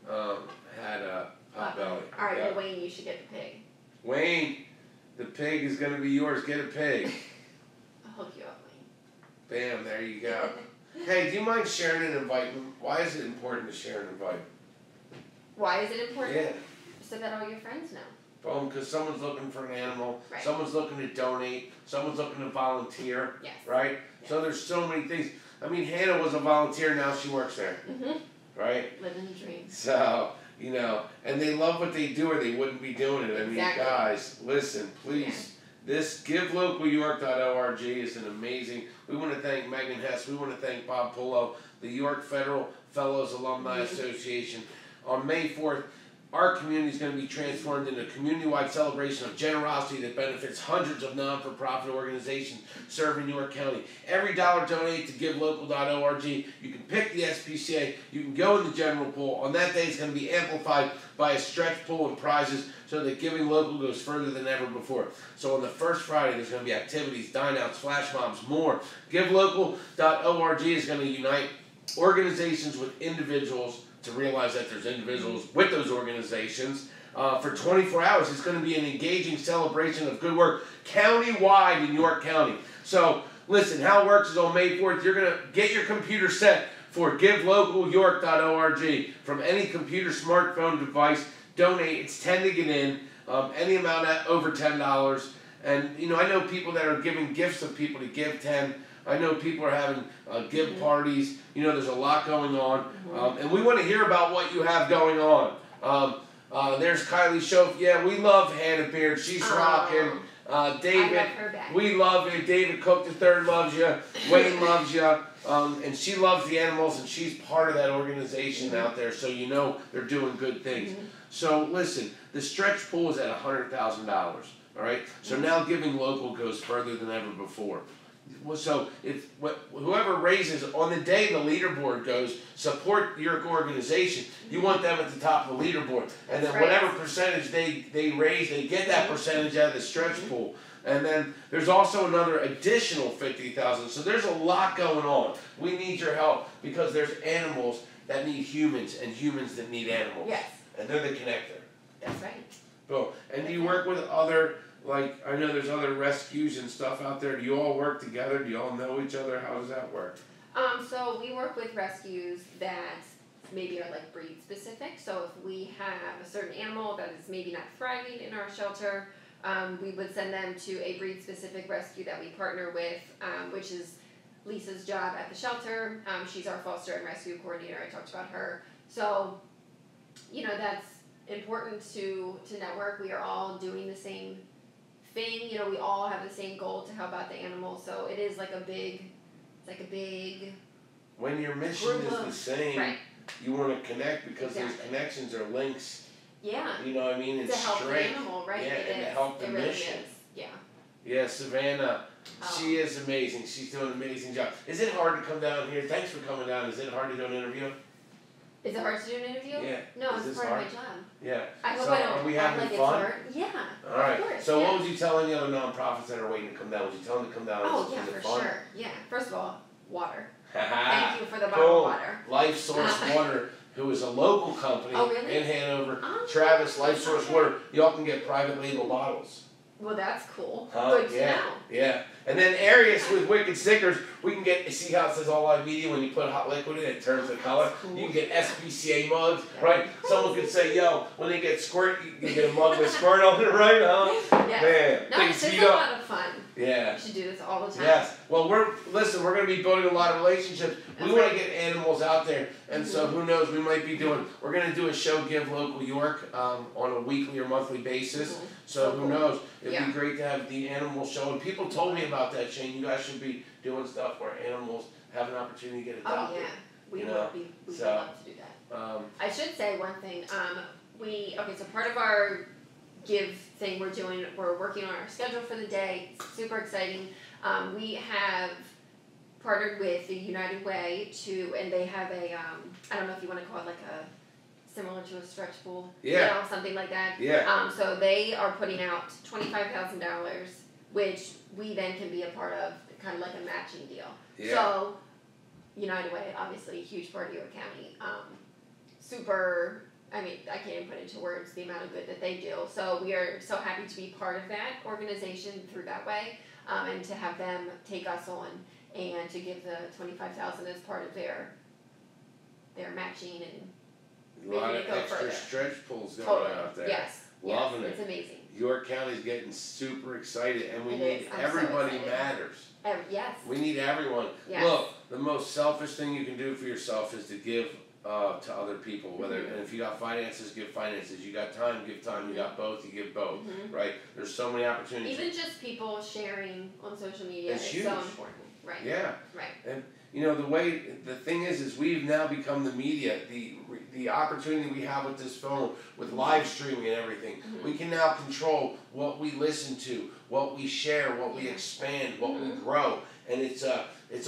had a potbelly. All right, well, Wayne, you should get the pig. Wayne, the pig is going to be yours. Get a pig. I'll hook you up, Wayne. Bam, there you go. Hey, do you mind sharing and inviting? Why is it important to share and invite? Why is it important? Yeah. So that all your friends know. Boom, because someone's looking for an animal, right. Someone's looking to donate, someone's looking to volunteer, yes. right? Yes. So there's so many things. I mean, Hannah was a volunteer, now she works there, right? Living the dream. So, you know, and they love what they do or they wouldn't be doing it. I mean, guys, listen, please. This givelocalyork.org is an amazing. We want to thank Megan Hess. We want to thank Bob Pullo, the York Federal Fellows Alumni Association. On May 4th, our community is going to be transformed into a community-wide celebration of generosity that benefits hundreds of non-for-profit organizations serving York County. Every dollar donated to givelocal.org. You can pick the SPCA. You can go in the general pool. On that day, it's going to be amplified by a stretch pool and prizes so that Giving Local goes further than ever before. So on the first Friday, there's going to be activities, dine-outs, flash mobs, more. GiveLocal.org is going to unite organizations with individuals to realize that there's individuals with those organizations. For 24 hours, it's going to be an engaging celebration of good work county-wide in York County. So, listen, how it works is on May 4th, you're going to get your computer set for givelocalyork.org from any computer smartphone device. donate. It's $10 to get in. Any amount over $10. And, you know, I know people that are giving gifts of people to give 10. I know people are having give parties. You know, there's a lot going on. And we want to hear about what you have going on. There's Kylie Schoaf. Yeah, we love Hannah Beard. She's rocking. David, we love you. David Cook III loves you. Wayne loves you. And she loves the animals, and she's part of that organization out there, so you know they're doing good things. So listen, the stretch pool is at $100,000. All right. So now giving local goes further than ever before. So if whoever raises on the day the leaderboard goes, support your organization. You want them at the top of the leaderboard, and then whatever percentage they raise, they get that percentage out of the stretch pool. And then there's also another additional $50,000. So there's a lot going on. We need your help because there's animals that need humans and humans that need animals. Yes. And they're the connector. That's right. Boom. And do you work with other, like, I know there's other rescues and stuff out there. Do you all work together? Do you all know each other? How does that work? So we work with rescues that maybe are like breed specific. So if we have a certain animal that is maybe not thriving in our shelter, we would send them to a breed specific rescue that we partner with, which is Lisa's job at the shelter. She's our foster and rescue coordinator. I talked about her. So, you know, that's important to network. We are all doing the same thing. You know, we all have the same goal to help out the animals. So it is like a big, when your mission is the same, you want to connect because those connections are links. Yeah. You know what I mean? It's to help strength. the animal, right? Yeah, it and is. to help the it really mission. Is. Yeah. Yeah, Savannah, she is amazing. She's doing an amazing job. Is it hard to come down here? Thanks for coming down. Is it hard to do an interview? Is it hard to do an interview? Yeah. No, it's part of my job. Yeah. I hope so I don't are we having like fun? It's hard. Yeah. All right. Of course, so what would you tell any other nonprofits that are waiting to come down? Would you tell them to come down? Oh yeah, for fun? sure. Yeah. First of all, water. Thank you for the bottled water. Life Source Water, who is a local company in Hanover. Oh, Travis, Life Source Water. Y'all can get private label bottles. Well, that's cool. Good to know. Yeah. And then Arius with Wicked Stickers, we can get, see how it says All Live Media when you put hot liquid in it, it turns the color. Cool. You can get SPCA mugs, right? Someone could say, yo, when they get squirt, you can get a mug with squirt on it, right? Huh? Yes. Man. No, this is a lot of fun. Yeah. We should do this all the time. Yes. Well, we're going to be building a lot of relationships. We want to get animals out there. And so who knows, we're going to do a show, Give Local York, on a weekly or monthly basis. So who knows? It'd be great to have the animal show. And people told me about that, Shane. You guys should be doing stuff where animals have an opportunity to get adopted. Oh, yeah. We would love to do that. I should say one thing. So part of our Give thing we're working on our schedule for the day. It's super exciting. We have partnered with the United Way and they have I don't know if you want to call it like similar to a stretch pool. Yeah. You know, something like that. Yeah. So they are putting out $25,000, which we then can be a part of, kind of like a matching deal. Yeah. So United Way, obviously a huge part of York County. I can't even put into words the amount of good that they do. So we are so happy to be part of that organization through that way, and to have them take us on and to give the $25,000 as part of their matching and a lot of it go extra further. Stretch pools going out there. Yes. Loving it. It's amazing. York County's getting super excited, and we need I'm everybody so matters. Yes. We need everyone. Yes. Look, the most selfish thing you can do for yourself is to give to other people. And if you got finances, give finances. You got time, give time. You got both, you give both. Right? There's so many opportunities. Even just people sharing on social media is huge. so important. Right. Yeah. Right. And you know the thing is we've now become the media. The opportunity we have with this phone, with live streaming and everything, we can now control what we listen to, what we share, what we expand, what we grow, and it's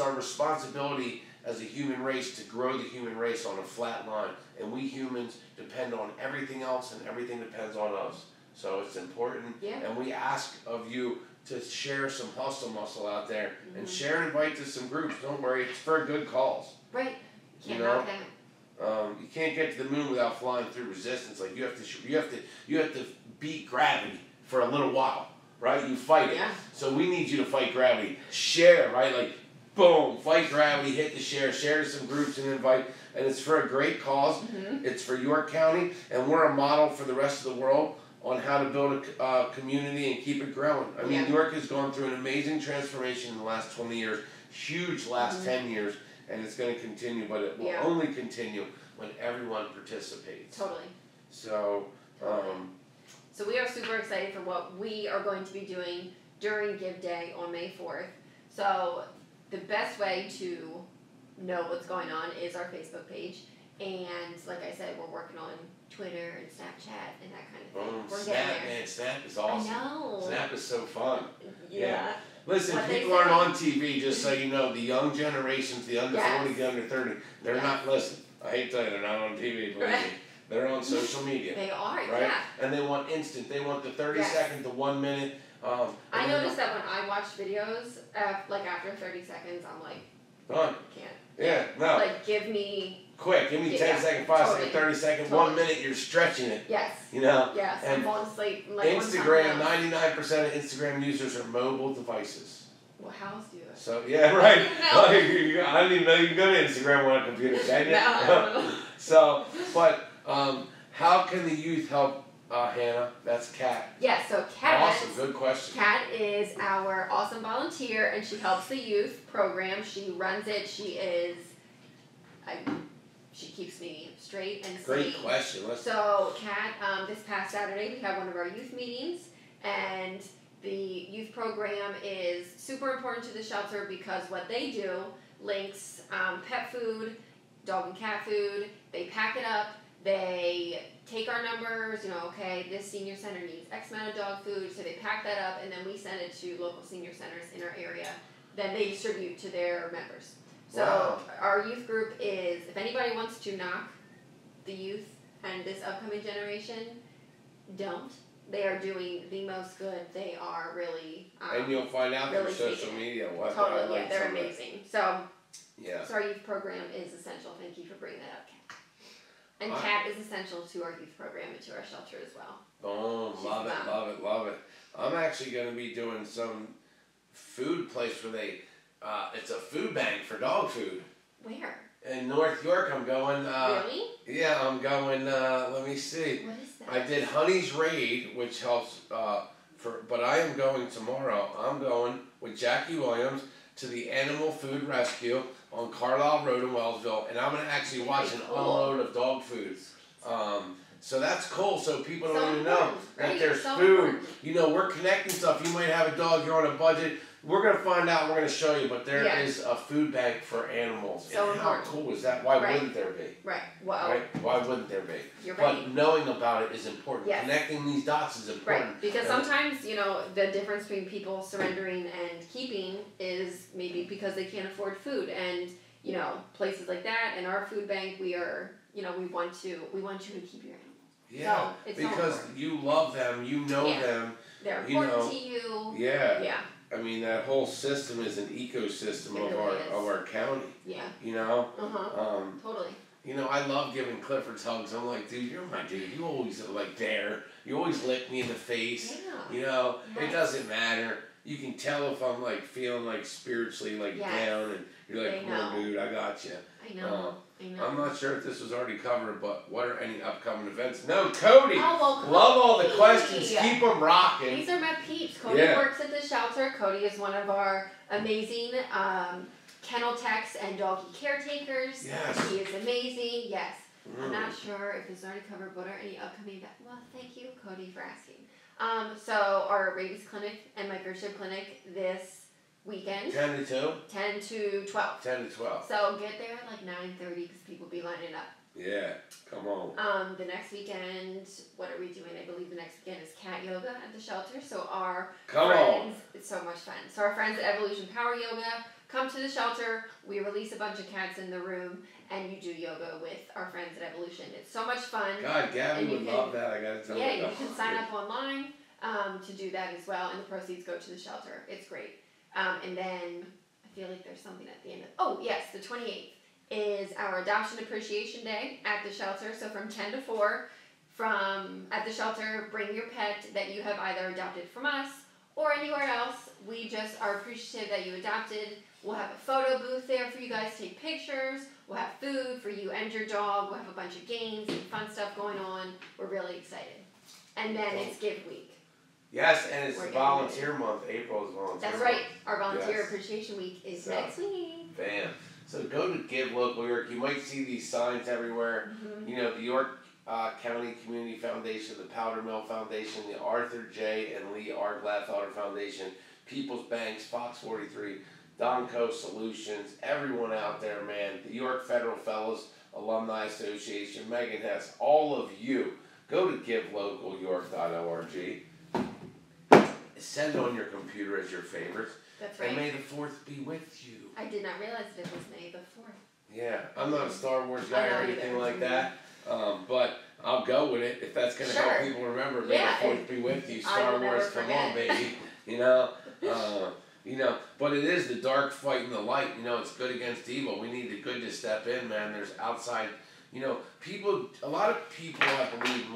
our responsibility as a human race to grow the human race on a flat line. And we humans depend on everything else, and everything depends on us. So it's important, and we ask of you to share some hustle muscle out there and share and invite to some groups. Don't worry, it's for good cause. Right. Can't knock that. You can't get to the moon without flying through resistance. Like you have to beat gravity for a little while, right? You fight it. So we need you to fight gravity. Share, right? Like boom, fight gravity, hit the share to some groups and invite, and it's for a great cause. It's for York County, and we're a model for the rest of the world on how to build a community and keep it growing. I mean, York has gone through an amazing transformation in the last 20 years, huge last 10 years, and it's going to continue, but it will only continue when everyone participates. Totally. So, so we are super excited for what we are going to be doing during Give Day on May 4th. So the best way to know what's going on is our Facebook page. And like I said, we're working on Twitter and Snapchat and that kind of thing. We're Snap, getting there. man, Snap is awesome. I know. Snap is so fun. Yeah. Listen, What people aren't on TV, just so you know, the young generations, the under 40, the under 30, they're not, listen, I hate to tell you, they're not on TV, believe me. They're on social media. They are, right? And they want instant. They want the 30-second to 1 minute. I noticed that when I watch videos, like after 30 seconds, I'm like, done. Can't. Yeah, no. Like, give me... Quick, give me 10 seconds, 5 seconds, 30 seconds, 1 minute, you're stretching it. Yes. You know? Yes, and I'm falling asleep. Like, Instagram, 99% of Instagram users are mobile devices. Well, how else do you do it? So, yeah, right. I didn't even know you could go to Instagram on a computer, can you? No, I don't know. So, but how can the youth help Hannah? That's Kat. Yeah, so Kat. Awesome, good question. Kat is our awesome volunteer, and she helps the youth program. She runs it. She keeps me straight and sane. Great question. So, Kat, this past Saturday we had one of our youth meetings, and the youth program is super important to the shelter because what they do links pet food, dog and cat food. They pack it up. They take our numbers, okay, this senior center needs X amount of dog food, so they pack that up, and then we send it to local senior centers in our area. Then they distribute to their members. So our youth group is, if anybody wants to knock the youth and this upcoming generation, don't. They are doing the most good. They are really and you'll find out really through social media what totally, they're amazing. So, yeah. So our youth program is essential. Thank you for bringing that up, Kat. And Kat is essential to our youth program and to our shelter as well. Boom, love it. I'm actually going to be doing some food place where they, it's a food bank for dog food. Where? In North York, I'm going. Really? Yeah, I'm going. Let me see. What is that? I did Honey's Raid, which helps. But I am going tomorrow. I'm going with Jackie Williams to the Animal Food Rescue on Carlisle Road in Wellsville, and I'm going to actually watch an unload of dog food. So that's cool. So people don't even know that there's food. We're connecting stuff. You might have a dog. You're on a budget. We're going to find out. We're going to show you. But there is a food bank for animals. So and how cool is that? Why wouldn't there be? Right. Well. Right? Why wouldn't there be? You're right. But knowing about it is important. Yes. Connecting these dots is important. Right. Because sometimes, the difference between people surrendering and keeping is maybe because they can't afford food. And, places like that and our food bank, we are, we want you to keep your animals. Yeah, so because you love them, them. They're important to you. Yeah. Yeah. I mean, that whole system is an ecosystem of our county. Yeah. Totally. I love giving Clifford's hugs. I'm like, dude, you're my dude. You always there. You always lick me in the face. Yeah. It doesn't matter. You can tell if I'm feeling spiritually down, and you're like, come on, dude, I got you. I know. I'm not sure if this was already covered, but what are any upcoming events? No, Cody. Oh, well, love all the questions. Keep them rocking. These are my peeps. Cody works at the shelter. Cody is one of our amazing kennel techs and doggy caretakers. Yes. He is amazing. Yes. I'm not sure if it's already covered, but are any upcoming events? Well, thank you, Cody, for asking. So our rabies clinic and microchip clinic this weekend. 10 to 2? 10 to 12. 10 to 12. So get there at 9:30 because people be lining up. Yeah, come on. The next weekend, what are we doing? I believe the next weekend is cat yoga at the shelter. So our friends, it's so much fun. So our friends at Evolution Power Yoga come to the shelter. We release a bunch of cats in the room, and you do yoga with our friends at Evolution. It's so much fun. God, Gabby would love that. I gotta tell you. Yeah, you can sign up online to do that as well, and the proceeds go to the shelter. It's great. And then I feel like there's something at the end of. Oh yes, the 28th is our Adoption Appreciation Day at the shelter. So from 10 to 4, at the shelter, bring your pet that you have either adopted from us or anywhere else. We just are appreciative that you adopted. We'll have a photo booth there for you guys to take pictures. We'll have food for you and your dog. We'll have a bunch of games and fun stuff going on. We're really excited. And then it's Give Week. Yes, and it's volunteer month. April is volunteer That's month. right. Our Volunteer Appreciation Week is next week. Bam. So go to Give Local York. You might see these signs everywhere. You know, the York County Community Foundation, the Powder Mill Foundation, the Arthur J. and Lee R. Gladfelder Foundation, People's Banks, Fox 43, Donco Solutions, everyone out there, man, the York Federal Fellows Alumni Association, Megan Hess, all of you, go to givelocalyork.org. Send on your computer as your favorites. That's right. And may the 4th be with you. I did not realize that it was May the 4th. Yeah, I'm not a Star Wars guy or anything like that, but I'll go with it if that's going to help people remember. May the 4th be with you. Star Wars, come on, baby. You know, but it is the dark fighting the light. You know, it's good against evil. We need the good to step in, man. There's outside, people, a lot of people, I believe,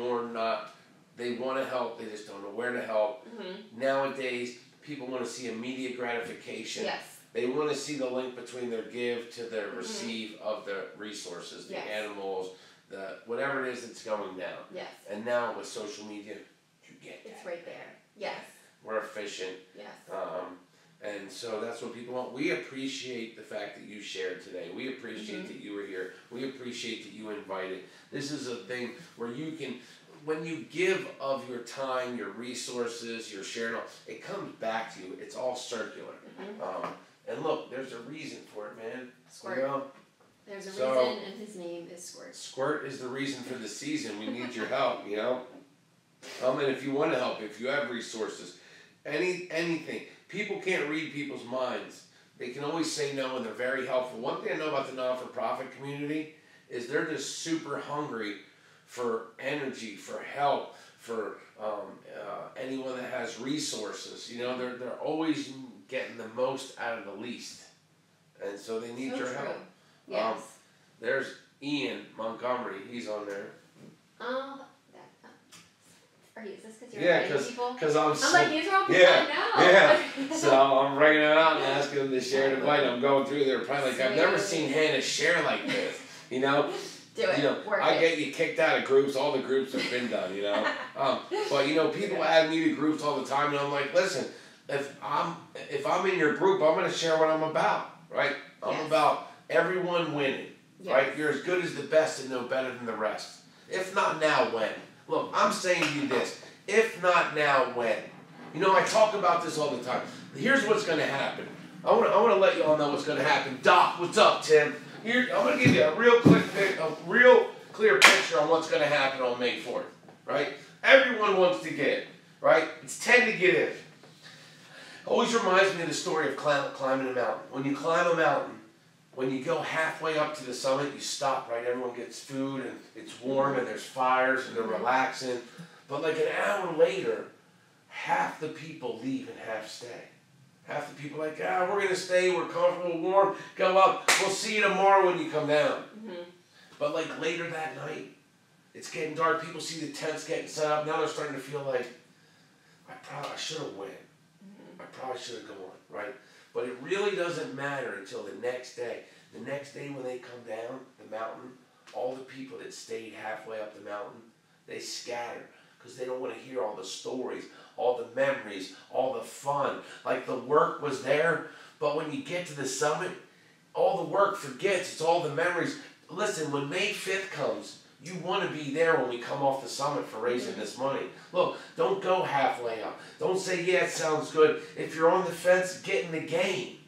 they want to help, they just don't know where to help. Nowadays, people want to see immediate gratification. Yes. They want to see the link between their give to their receive of the resources, the animals, the whatever it is that's going down. Yes. And now with social media, you get that. It's right there. Yes. We're efficient. Yes. And so that's what people want. We appreciate the fact that you shared today. We appreciate that you were here. We appreciate that you invited. This is a thing where you can, when you give of your time, your resources, your sharing, it comes back to you. It's all circular. And look, there's a reason for it, man. Squirt. There's a reason, and his name is Squirt. Squirt is the reason for the season. We need your help, and if you want to help, if you have resources, anything. People can't read people's minds. They can always say no, and they're very helpful. One thing I know about the non-for-profit community is they're just super hungry for energy, for help, for anyone that has resources. They're always getting the most out of the least, and so they need your help. Yes. There's Ian Montgomery. He's on there. Is this because you're inviting people? Because I'm like, these are all people I know. Yeah. So I'm bringing them out and asking them to share and invite. I'm going through there, probably like, I've never seen Hannah share like this. Do it. I get you kicked out of groups. All the groups have been done. But people add me to groups all the time, and I'm like, listen, if I'm in your group, I'm going to share what I'm about, right? I'm about everyone winning, right? You're as good as the best and no better than the rest. If not now, when? Look, I'm saying to you this. If not now, when? I talk about this all the time. Here's what's going to happen. I want to let you all know what's going to happen. Doc, what's up, Tim? I'm going to give you a real clear picture on what's going to happen on May 4th, right? Everyone wants to give, right? It's 10 to get in. Always reminds me of the story of climbing a mountain. When you climb a mountain, when you go halfway up to the summit, you stop, right? Everyone gets food, and it's warm, and there's fires, and they're relaxing. But like an hour later, half the people leave and half stay. Half the people are like, we're going to stay, we're comfortable, warm, go up. We'll see you tomorrow when you come down. But like later that night, it's getting dark. People see the tents getting set up. Now they're starting to feel like, I should have went. I probably should have gone, right? But it really doesn't matter until the next day. The next day when they come down the mountain, all the people that stayed halfway up the mountain, they scatter because they don't want to hear all the stories, all the memories, all the fun. Like the work was there, but when you get to the summit, all the work forgets. It's all the memories. Listen, when May 5th comes, you want to be there when we come off the summit for raising this money. Look, don't go halfway up. Don't say, yeah, it sounds good. If you're on the fence, get in the game.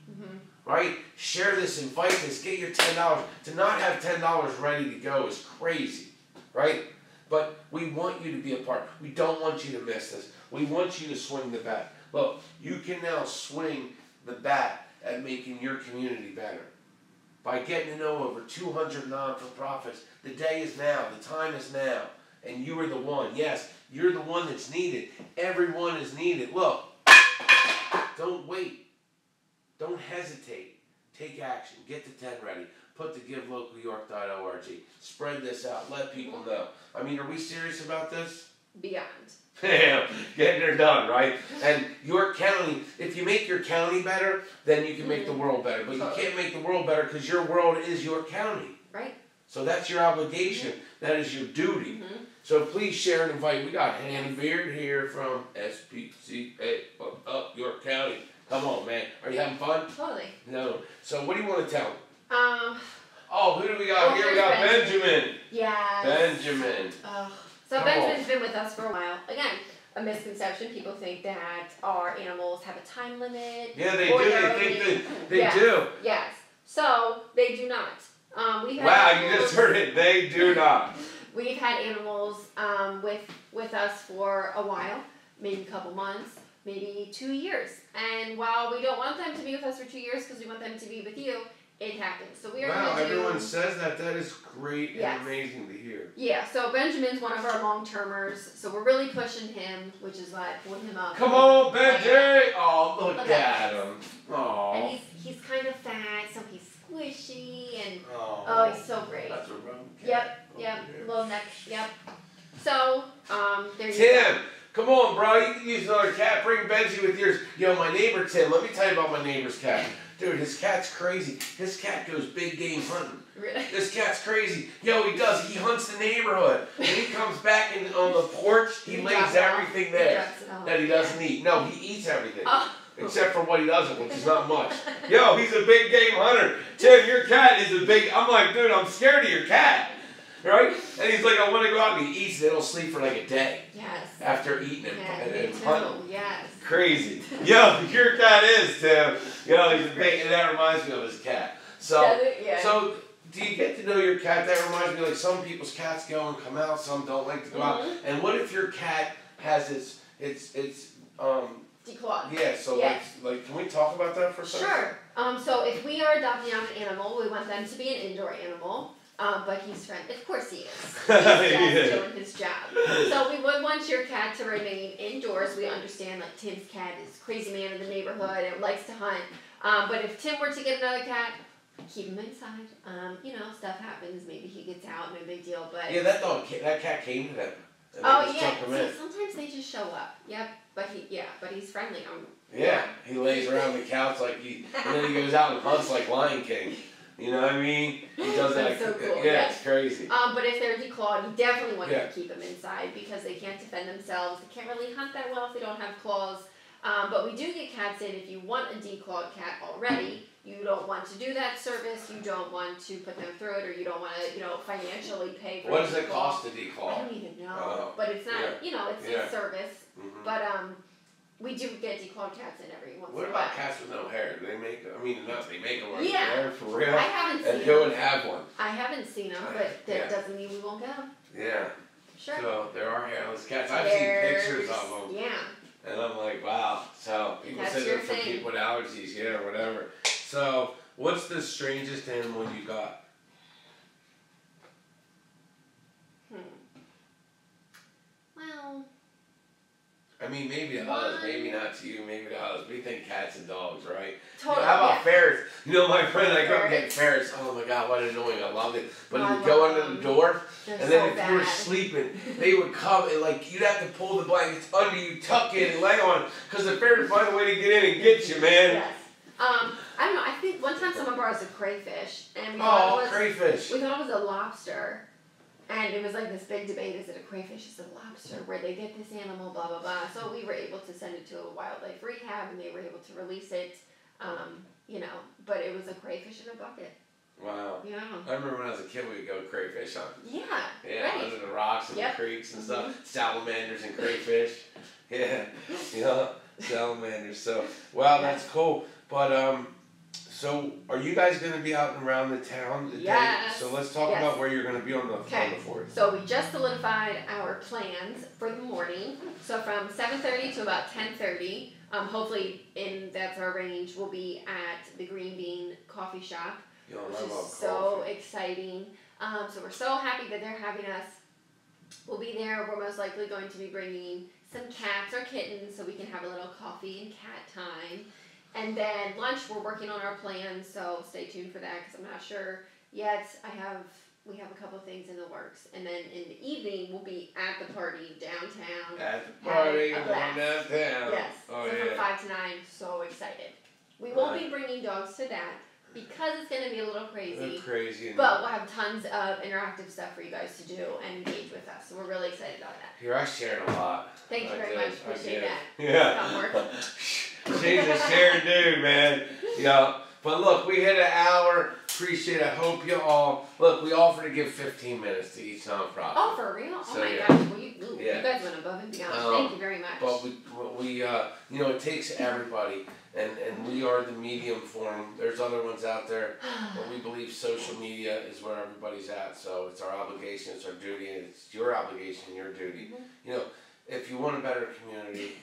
Right? Share this, invite this, get your $10. To not have $10 ready to go is crazy. Right? But we want you to be a part. We don't want you to miss this. We want you to swing the bat. Look, you can now swing the bat at making your community better. By getting to know over 200 non-for-profits. The day is now. The time is now. And you are the one. Yes, you're the one that's needed. Everyone is needed. Look, don't wait. Don't hesitate. Take action. Get the 10 ready. Put the givelocalyork.org. Spread this out. Let people know. I mean, are we serious about this? beyond. Yeah, getting her done, right? And York County, if you make your county better, then you can make the world better. But you can't make the world better because your world is York County. Right. So that's your obligation. That is your duty. So please share and invite. We got Hannah Beard here from SPCA up York County. Come on, man. Are you having fun? Totally. No. So what do you want to tell them? Oh, who do we got here? We got Benjamin. Yeah. Benjamin. So Benjamin's been with us for a while. Again, a misconception. People think that our animals have a time limit. Yeah, they do. They think they do. Yes. So they do not. We've had wow, animals, you just heard it. They do not. We've had animals with us for a while, maybe a couple months, maybe 2 years. And while we don't want them to be with us for 2 years because we want them to be with you, it happens. So we are wow, going to do... everyone says that. That is great Yes. and amazing to hear. Yeah, so Benjamin's one of our long-termers, so we're really pushing him, which is why I pulled him up. Come on, Benji! Oh, look at him. Oh. And he's kind of fat, so he's squishy, and he's so great. That's a rum cat. Yep, little neck, yep. So, there you Tim, come on, bro. You can use another cat. Bring Benji with yours. Yo, my neighbor Tim. Let me tell you about my neighbor's cat. Dude, his cat's crazy. His cat goes big game hunting. Really? This cat's crazy. Yo, he does. He hunts the neighborhood. When he comes back on the porch, he lays everything there that he doesn't eat. No, he eats everything. Except for what he doesn't, which is not much. Yo, he's a big game hunter. Tim, your cat is a big... I'm like, dude, I'm scared of your cat. Right? And he's like, I want to go out and he eats it. It'll sleep for like a day. Yes. After eating it and hunting. Yes. Crazy. Yo, your cat is, Tim. Yo, he's a big... And that reminds me of his cat. So, so do you get to know your cat? That reminds me, like, some people's cats go and come out. Some don't like to go out. And what if your cat has its declawed. Yeah, so like, can we talk about that for a second? Sure. So if we are adopting out an animal, we want them to be an indoor animal. But he's friendly. Of course he is. He's just doing his job. So we would want your cat to remain indoors. We understand, like, Tim's cat is crazy man in the neighborhood and likes to hunt. But if Tim were to get another cat, keep him inside. You know, stuff happens. Maybe he gets out, no big deal. But yeah, that cat came to them. See, sometimes they just show up. Yep. But he's friendly. Yeah, he lays around the couch and then he goes out and hunts like Lion King. You know what I mean? He does that. That's so cool. Yeah, it's crazy. But if they're declawed, you definitely want to keep them inside because they can't defend themselves. They can't really hunt that well if they don't have claws. But we do get cats in if you want a declawed cat already. You don't want to do that service. You don't want to put them through it, or you don't want to, financially pay for it. What does it cost to declaw? I don't even know. But it's not, it's a service. But we do get declawed cats in every once in a while. What about cats with no hair? Do they make? I mean, not they make them with hair for real. I haven't seen them. And go and have one. I haven't seen them, but that doesn't mean we won't get them. Yeah. Sure. So there are hairless cats. I've seen pictures of them. Yeah. And I'm like, wow. So people say they're for people with allergies, or whatever. So what's the strangest animal you got? Well, I mean, maybe to us, maybe not to you, maybe to us. We think cats and dogs, right? Totally. How about ferrets? My friend, I go and get ferrets. Oh my God, what annoying! I love it. But you would go under the door, and then if you were sleeping, they would come and you'd have to pull the blankets under you, tuck in, and lay on, because the ferret would find a way to get in and get you, man. Yes. I don't know. I think one time someone brought us a crayfish, and we thought crayfish. We thought it was a lobster. And it was like this big debate, is it a crayfish, is it a lobster, where they get this animal, blah, blah, blah. So we were able to send it to a wildlife rehab, and they were able to release it, but it was a crayfish in a bucket. Wow. Yeah. I remember when I was a kid, we would go crayfish hunting. Yeah. Yeah, under the rocks and the creeks and stuff. Salamanders and crayfish. Yeah. Salamanders. So, wow, that's cool. But, so, are you guys going to be out and around the town today? Yes. So let's talk about where you're going to be on the 4th. So we just solidified our plans for the morning. So from 7:30 to about 10:30, hopefully that's our range, we'll be at the Green Bean Coffee Shop, which is so exciting. So we're so happy that they're having us. We'll be there. We're most likely going to be bringing some cats or kittens so we can have a little coffee and cat time. And then lunch, we're working on our plans, so stay tuned for that because I'm not sure yet. I have we have a couple things in the works, and then in the evening we'll be at the party downtown. At the party having a blast. downtown. Yes. Oh, so yeah. from 5 to 9, so excited. We won't be bringing dogs to that because it's gonna be a little crazy. But we'll have tons of interactive stuff for you guys to do and engage with us. So we're really excited about that. Here, I shared a lot. Thank you very much. Appreciate that. Yeah. She's a sharing dude, man. Yeah. But look, we hit an hour. Appreciate it. I hope you all look. We offer to give 15 minutes to each nonprofit. Oh, for real? So, oh my yeah. gosh! Well, you guys went above and beyond. Thank you very much. But we you know, it takes everybody, and we are the medium form. There's other ones out there, but we believe social media is where everybody's at. So it's our obligation, it's our duty, and it's your obligation, and your duty. You know, if you want a better community,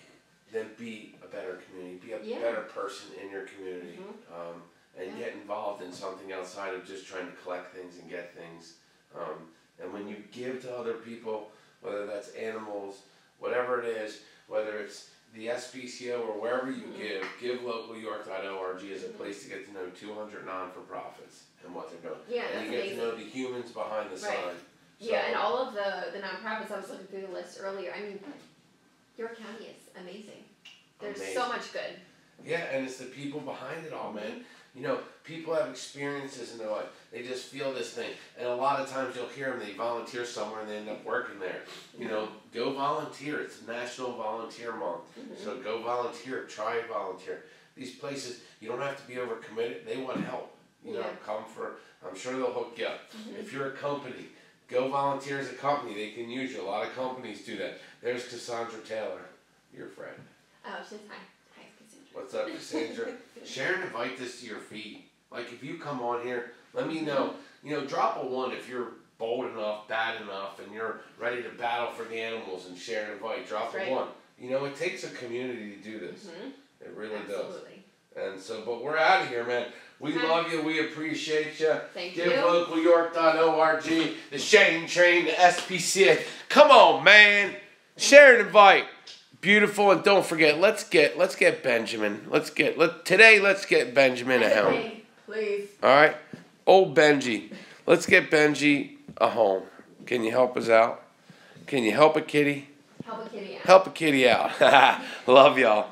then be a better community. Be a better person in your community. And get involved in something outside of just trying to collect things and get things. And when you give to other people, whether that's animals, whatever it is, whether it's the SPCA or wherever you give localyork.org is a place to get to know 200 non-for-profits and what they're doing. Yeah, and you get to know the humans behind the sign. So, yeah, and all of the nonprofits, I was looking through the list earlier. I mean, York County is amazing. There's so much good. Yeah, and it's the people behind it all, man. You know, people have experiences in their life. They just feel this thing. And a lot of times you'll hear them, they volunteer somewhere and they end up working there. You know, go volunteer. It's National Volunteer Month. So go volunteer. Try volunteer. These places, you don't have to be overcommitted. They want help. You know, come for, I'm sure they'll hook you up. If you're a company, go volunteer as a company. They can use you. A lot of companies do that. There's Cassandra Taylor, your friend. Oh, she's hi. What's up, Cassandra? Share and invite this to your feed. Like, if you come on here, let me know. You know, drop a 1 if you're bold enough, bad enough, and you're ready to battle for the animals and share and invite. Drop a 1. You know, it takes a community to do this. It really does. And so, but we're out of here, man. We love you. We appreciate you. Thank you. Give localyork.org, the Shane Train, the SPCA. Come on, man. Share and invite. Beautiful, and don't forget, let's get Benjamin. Let's get Benjamin a home. Please. All right, old Benji. Let's get Benji a home. Can you help us out? Can you help a kitty? Help a kitty out. Help a kitty out. Love y'all.